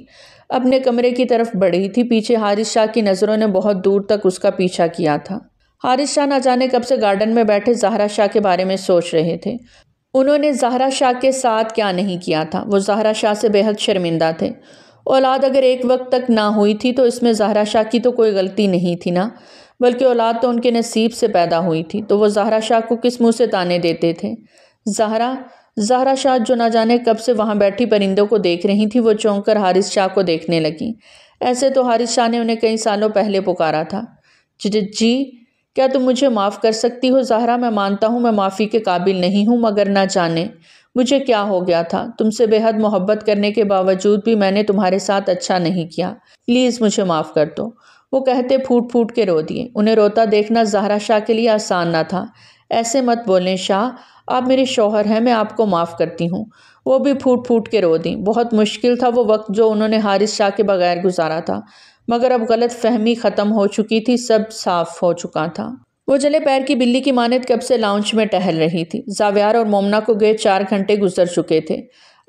اپنے کمرے کی طرف بڑھی تھی۔ پیچھے حارث شاہ کی نظروں نے بہت دور تک اس کا پیچھا کیا تھا۔ حارث شاہ نہ جانے کب سے گارڈن میں بیٹھے زہرا شاہ کے بارے میں سوچ رہے تھے۔ انہوں نے زہرا شاہ کے ساتھ کیا نہیں کیا تھا؟ وہ زہرا شاہ سے بے حد شرمندہ تھے۔ اولاد اگر ایک وقت تک نہ ہوئی تھی تو اس میں زہرا شاہ کی تو کوئی غلطی نہیں تھی نا، بلکہ اولاد تو ان کے نصیب سے پیدا ہوئی تھی، تو وہ زہرا شاہ کو کس منہ سے تانے دیتے تھے؟ زہرا شاہ جو نہ جانے کب سے وہاں بیٹھی پرندوں کو دیکھ رہی تھی، وہ چونک کر حارث شاہ کو دیکھنے لگی۔ ایسے تو حارث شاہ نے انہیں کئی سالوں پہلے پکارا تھا۔ جی، کیا تم مجھے معاف کر سکتی ہو زہرا؟ میں مانتا ہوں میں معافی کے قابل نہیں ہوں، مگر نہ جانے مجھے کیا ہو گیا تھا۔ تم سے بے حد محبت کرنے کے باوجود بھی میں نے تمہارے ساتھ اچھا نہیں کیا، پلیز مجھے معاف کر دو۔ وہ کہتے پھوٹ پھوٹ کے رو دیے۔ انہیں روتا دیکھنا زہرا شاہ کے لیے آسان نہ تھا۔ ایسے مت بولیں شاہ، آپ میرے شوہر ہیں، میں آپ کو معاف کرتی ہوں۔ وہ بھی پھوٹ پھوٹ کے رو دیں۔ بہت مشکل تھا وہ وقت جو انہوں نے حارث شاہ کے بغیر گزارا تھا، مگر اب غلط فہمی ختم ہو چکی تھی، سب صاف ہو چکا تھا۔ وہ جلے پیر کی بلی کی مانند کب سے لاؤنج میں ٹہل رہی تھی۔ زاویار اور مومنا کو گئے 4 گھنٹے گزر چکے تھے،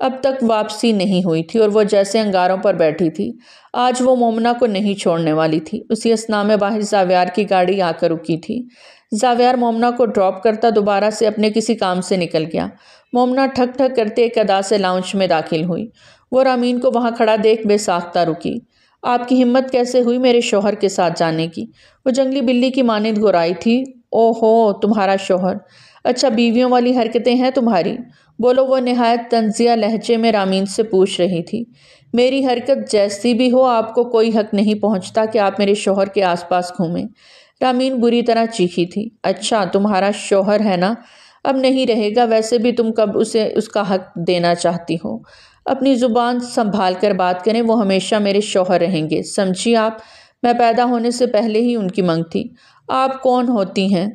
اب تک واپسی نہیں ہوئی تھی، اور وہ جیسے انگاروں پر بیٹھی تھی۔ آج وہ مومنا کو نہیں چھوڑنے والی تھی۔ اسی اثناء میں باہر زاویار کی گاڑی آ کر رکی تھی۔ زاویار مومنا کو ڈراپ کرتا دوبارہ سے اپنے کسی کام سے نکل گیا۔ مومنا ٹھک ٹھک کرتے ایک ادا سے لاؤنج میں داخل ہوئی۔ وہ رامین کو وہاں کھڑا دیکھ بے ساختہ رکی۔ آپ کی ہمت کیسے ہوئی میرے شوہر کے ساتھ جانے کی؟ وہ جنگلی بلی کی مانند گرائی تھی۔ او ہو، تمہارا شوہر؟ اچھا، بیویوں والی حرکتیں ہیں تمہاری؟ بولو، وہ نہایت طنزیہ لہجے میں رامین سے پوچھ رہی تھی۔ میری حرکت جیسی بھی ہو، آپ کو کوئی حق نہیں پہنچتا کہ آپ میرے شوہر کے آس پاس گھومیں۔ رامین بری طرح چیخی تھی۔ اچھا، تمہارا شوہر ہے نا؟ اب نہیں رہے گا، ویسے بھی تم کب اسے اس کا حق دینا چاہتی ہو؟ اپنی زبان سنبھال کر بات کریں، وہ ہمیشہ میرے شوہر رہیں گے، سمجھی آپ؟ میں پیدا ہونے سے پہلے ہی ان کی منگ تھی۔ آپ کون ہوتی ہیں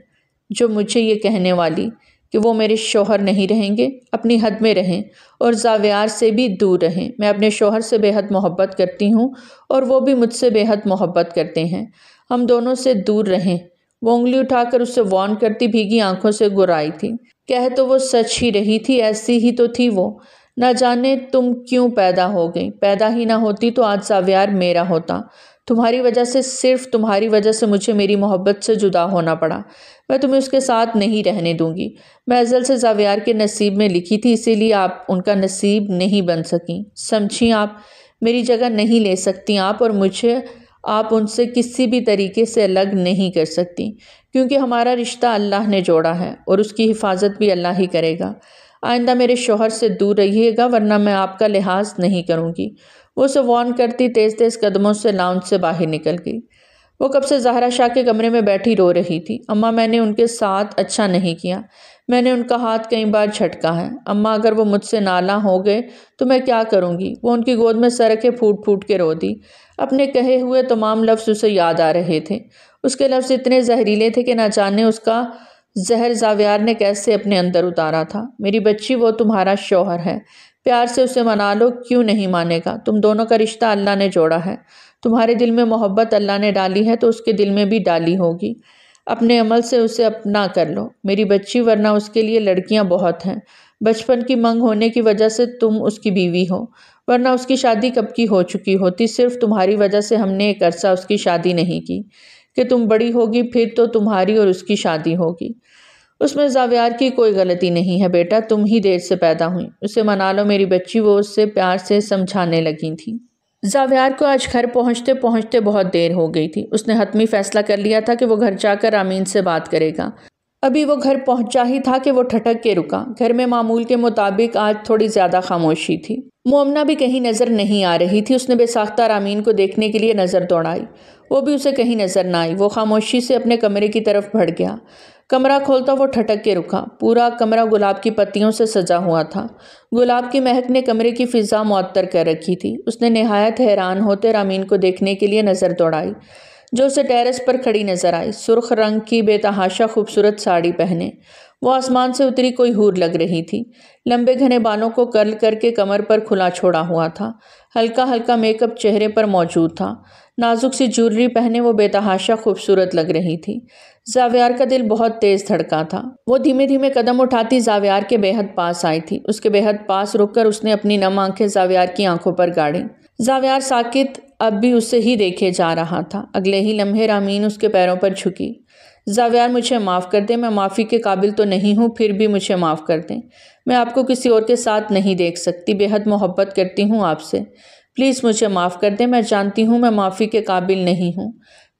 جو مجھے یہ کہنے والی کہ وہ میرے شوہر نہیں رہیں گے؟ اپنی حد میں رہیں اور زاویار سے بھی دور رہیں۔ میں اپنے شوہر سے بے حد محبت کرتی ہوں، اور وہ بھی مجھ سے بے حد محبت کرتے ہیں۔ ہم دونوں سے دور رہیں۔ وہ انگلی اٹھا کر اس سے وارن کرتی بھیگی آنکھوں سے گرائی تھی۔ کہہ تو وہ سچ ہی رہی تھی، ایسی ہی تو تھی وہ۔ نہ جانے تم کیوں پیدا ہو گئی۔ پیدا ہی نہ ہوتی تو آج زاویار میرا ہوتا۔ تمہاری وجہ سے، صرف تمہاری وجہ سے مجھے میری محبت سے جدا ہونا پڑا۔ میں تمہیں اس کے ساتھ نہیں رہنے دوں گی۔ میں ازل سے زاویار کے نصیب میں لکھی تھی، اسی لیے آپ ان کا نصیب نہیں بن سکیں، سمجھی آپ؟ میری جگہ نہیں لے سکتی آپ، اور مجھے آپ ان سے کسی بھی طریقے سے الگ نہیں کر سکتی، کیونکہ ہمارا رشتہ اللہ نے جوڑا ہے، اور اس کی حفاظت بھی اللہ ہی کرے گا۔ آئندہ میرے شوہر سے دور رہیے گا ورنہ میں آپ کا لحاظ نہیں کروں گی۔ وہ اسے وارن کرتی تیز تیز قدموں سے لاؤنج سے باہر نکل گئی۔ وہ کب سے زہرا شاہ کے کمرے میں بیٹھی رو رہی تھی۔ اماں میں نے ان کے ساتھ اچھا نہیں کیا، میں نے ان کا ہاتھ کئی بار جھٹکا ہے۔ اماں اگر وہ مجھ سے نالاں ہو گئے تو میں کیا کروں گی؟ وہ ان کی گود میں سر رکھے پھوٹ پھوٹ کے رو دی۔ اپنے کہے ہوئے تمام لفظ اسے یاد آ رہے تھے۔ اس کے لفظ اتنے زہریلے تھے کہ نہ جانے اس کا زہر زاویار نے کیسے اپنے اندر اتارا تھا۔ میری بچی، وہ تمہارا شوہر ہے، پیار سے اسے منا لو۔ کیوں نہیں مانے گا؟ تم دونوں کا رشتہ اللہ نے جوڑا ہے، تمہارے دل میں محبت اللہ نے ڈالی ہے تو اس کے دل میں بھی ڈالی ہوگی۔ اپنے عمل سے اسے اپنا کر لو میری بچی، ورنہ اس کے لیے لڑکیاں بہت ہیں۔ بچپن کی منگ ہونے کی وجہ سے تم اس کی بیوی ہو، ورنہ اس کی شادی کب کی ہو چکی ہوتی۔ صرف تمہاری وجہ سے ہم نے ایک عرصہ اس کی شادی نہیں کی کہ تم بڑی ہوگی پھر تو تمہاری اور اس کی شادی ہوگی۔ اس میں زاویار کی کوئی غلطی نہیں ہے بیٹا، تم ہی دیر سے پیدا ہوئی۔ اسے منا لو میری بچی، وہ اس سے پیار سے سمجھانے لگی تھی۔ زاویار کو آج گھر پہنچتے پہنچتے بہت دیر ہو گئی تھی۔ اس نے حتمی فیصلہ کر لیا تھا کہ وہ گھر جا کر رامین سے بات کرے گا۔ ابھی وہ گھر پہنچا ہی تھا کہ وہ ٹھٹک کے رکا۔ گھر میں معمول کے مطابق آج تھوڑی زیادہ خاموشی تھی۔ مومنہ بھی کہیں نظر نہیں آ رہی تھی۔ اس نے بے ساختہ رامین کو دیکھنے کے لیے نظر دوڑائی، وہ بھی اسے کہیں نظر نہ آئی۔ وہ خاموشی سے اپنے کمرے کی طرف بڑھ گیا۔ کمرہ کھولتا وہ ٹھٹک کے رکا۔ پورا کمرہ گلاب کی پتیوں سے سجا ہوا تھا۔ گلاب کی مہک نے کمرے کی فضا معطر کر رکھی تھی۔ اس نے نہایت حیران ہوتے رامین کو دیکھنے کے لیے نظر دوڑائی، جو اسے ٹیرس پر کھڑی نظر آئی، سرخ رنگ کی بے تحاشا خوبصورت ساڑی پہنے۔ وہ آسمان سے اتری کوئی حور لگ رہی تھی۔ لمبے گھنے بالوں کو کرل کر کے کمر پر کھلا چھوڑا ہوا تھا۔ ہلکا ہلکا میک اپ چہرے پر موجود تھا۔ نازک سی جویلری پہنے وہ بے تحاشا خوبصورت لگ رہی تھی۔ زاویار کا دل بہت تیز دھڑکا تھا۔ وہ دھیمے دھیمے قدم اٹھاتی زاویار کے بے حد پاس آئی تھی۔ اس کے بے حد پاس رک کر اس نے اپنی نم آنکھیں زاویار کی آنکھوں پر گاڑی۔ زاویار ساکت اب بھی اسے ہی دیکھے جا رہا تھا۔ اگلے ہی لمحے رامین اس کے پیروں پر جھکی۔ زاویار مجھے معاف کر دیں، میں معافی کے قابل تو نہیں ہوں، پھر بھی مجھے معاف کر دیں۔ میں آپ کو کسی اور کے ساتھ نہیں دیکھ سکتی، بے حد محبت کرتی ہوں آپ سے، پلیز مجھے معاف کر دیں۔ میں جانتی ہوں میں معافی کے قابل نہیں ہوں،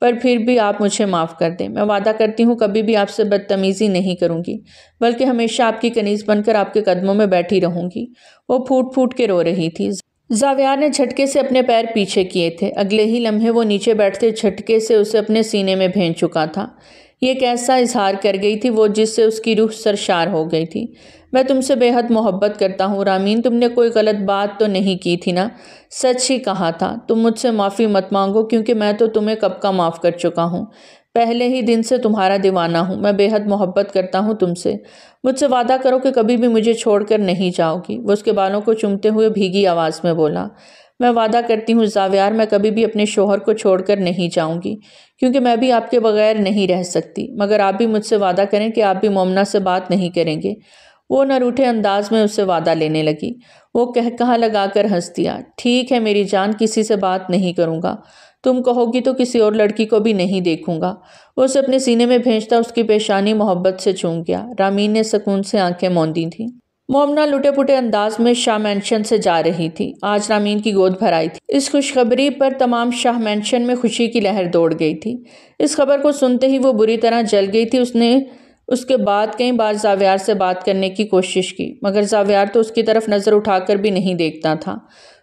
پر پھر بھی آپ مجھے معاف کر دیں۔ میں وعدہ کرتی ہوں کبھی بھی آپ سے بدتمیزی نہیں کروں گی، بلکہ ہمیشہ آپ کی کنیز بن کر آپ کے قدموں میں بیٹھی رہوں گی۔ وہ پھوٹ پھوٹ کے رو رہی تھی۔ زاویار نے جھٹکے سے اپنے پیر پیچھے کیے تھے۔ اگلے ہی لمحے وہ نیچے بیٹھتے جھٹکے سے اسے اپنے سینے میں بھینچ چکا تھا۔ یہ کیسا اظہار کر گئی تھی وہ جس سے اس کی روح سرشار ہو گئی تھی۔ میں تم سے بے حد محبت کرتا ہوں رامین، تم نے کوئی غلط بات تو نہیں کی تھی نا؟ سچ ہی کہا تھا۔ تم مجھ سے معافی مت مانگو کیونکہ میں تو تمہیں کب کا معاف کر چکا ہوں، پہلے ہی دن سے تمہارا دیوانہ ہوں۔ میں بے حد محبت کرتا ہوں تم سے، مجھ سے وعدہ کرو کہ کبھی بھی مجھے چھوڑ کر نہیں جاؤ گی۔ وہ اس کے بالوں کو چومتے ہوئے بھیگی آواز میں بولا، میں وعدہ کرتی ہوں زاویار، میں کبھی بھی اپنے شوہر کو چھوڑ کر نہیں جاؤں گی، کیونکہ میں بھی آپ کے بغیر نہیں رہ سکتی، مگر آپ بھی مجھ سے وعدہ کریں کہ آپ بھی مومنہ سے بات نہیں کریں گے۔ وہ نہ روٹھے انداز میں اسے وعدہ لینے لگی۔ وہ کہا لگا کر ہنس دیا، ٹھیک ہے میری جان، کسی سے بات نہیں کروں گا، تم کہو گی تو کسی اور لڑکی کو بھی نہیں دیکھوں گا۔ وہ اسے اپنے سینے میں بھینچتا اس کی پیشانی محبت سے چوم گیا۔ رامین نے سکون سے آنکھیں موندی تھیں۔ مومنہ لٹے پٹے انداز میں شاہ مینشن سے جا رہی تھی۔ آج رامین کی گود بھر آئی تھی۔ اس خوشخبری پر تمام شاہ مینشن میں خوشی کی لہر دوڑ گئی تھی۔ اس خبر کو سنتے ہی وہ بری طرح جل گئی تھی۔ اس نے اس کے بعد کئی بار زاویار سے بات کرنے کی کوشش کی، مگر زاویار تو اس کی طرف نظر اٹھا کر بھی نہیں دیکھتا تھا۔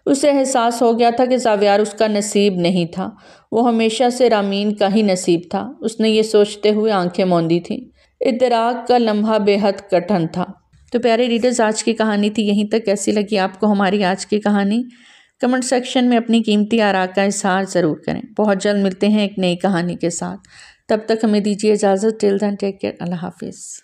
اسے احساس ہو گیا تھا کہ زاویار اس کا نصیب نہیں تھا، وہ ہمیشہ سے رامین کا ہی نصیب تھا۔ اس نے یہ سوچتے ہوئے آنکھیں موندی تھیں۔ ادراک کا لمحہ بے حد کٹھن تھا۔ تو پیارے ریڈرز، آج کی کہانی تھی یہیں تک۔ کیسی لگی آپ کو ہماری آج کی کہانی؟ کمنٹ سیکشن میں اپنی قیمتی آراء کا اظہار ضرور کریں۔ بہت جلد ملتے ہیں ایک نئی کہانی کے ساتھ، تب تک ہمیں دیجیے اجازت۔ ٹل دین ٹیک کیئر، اللہ حافظ۔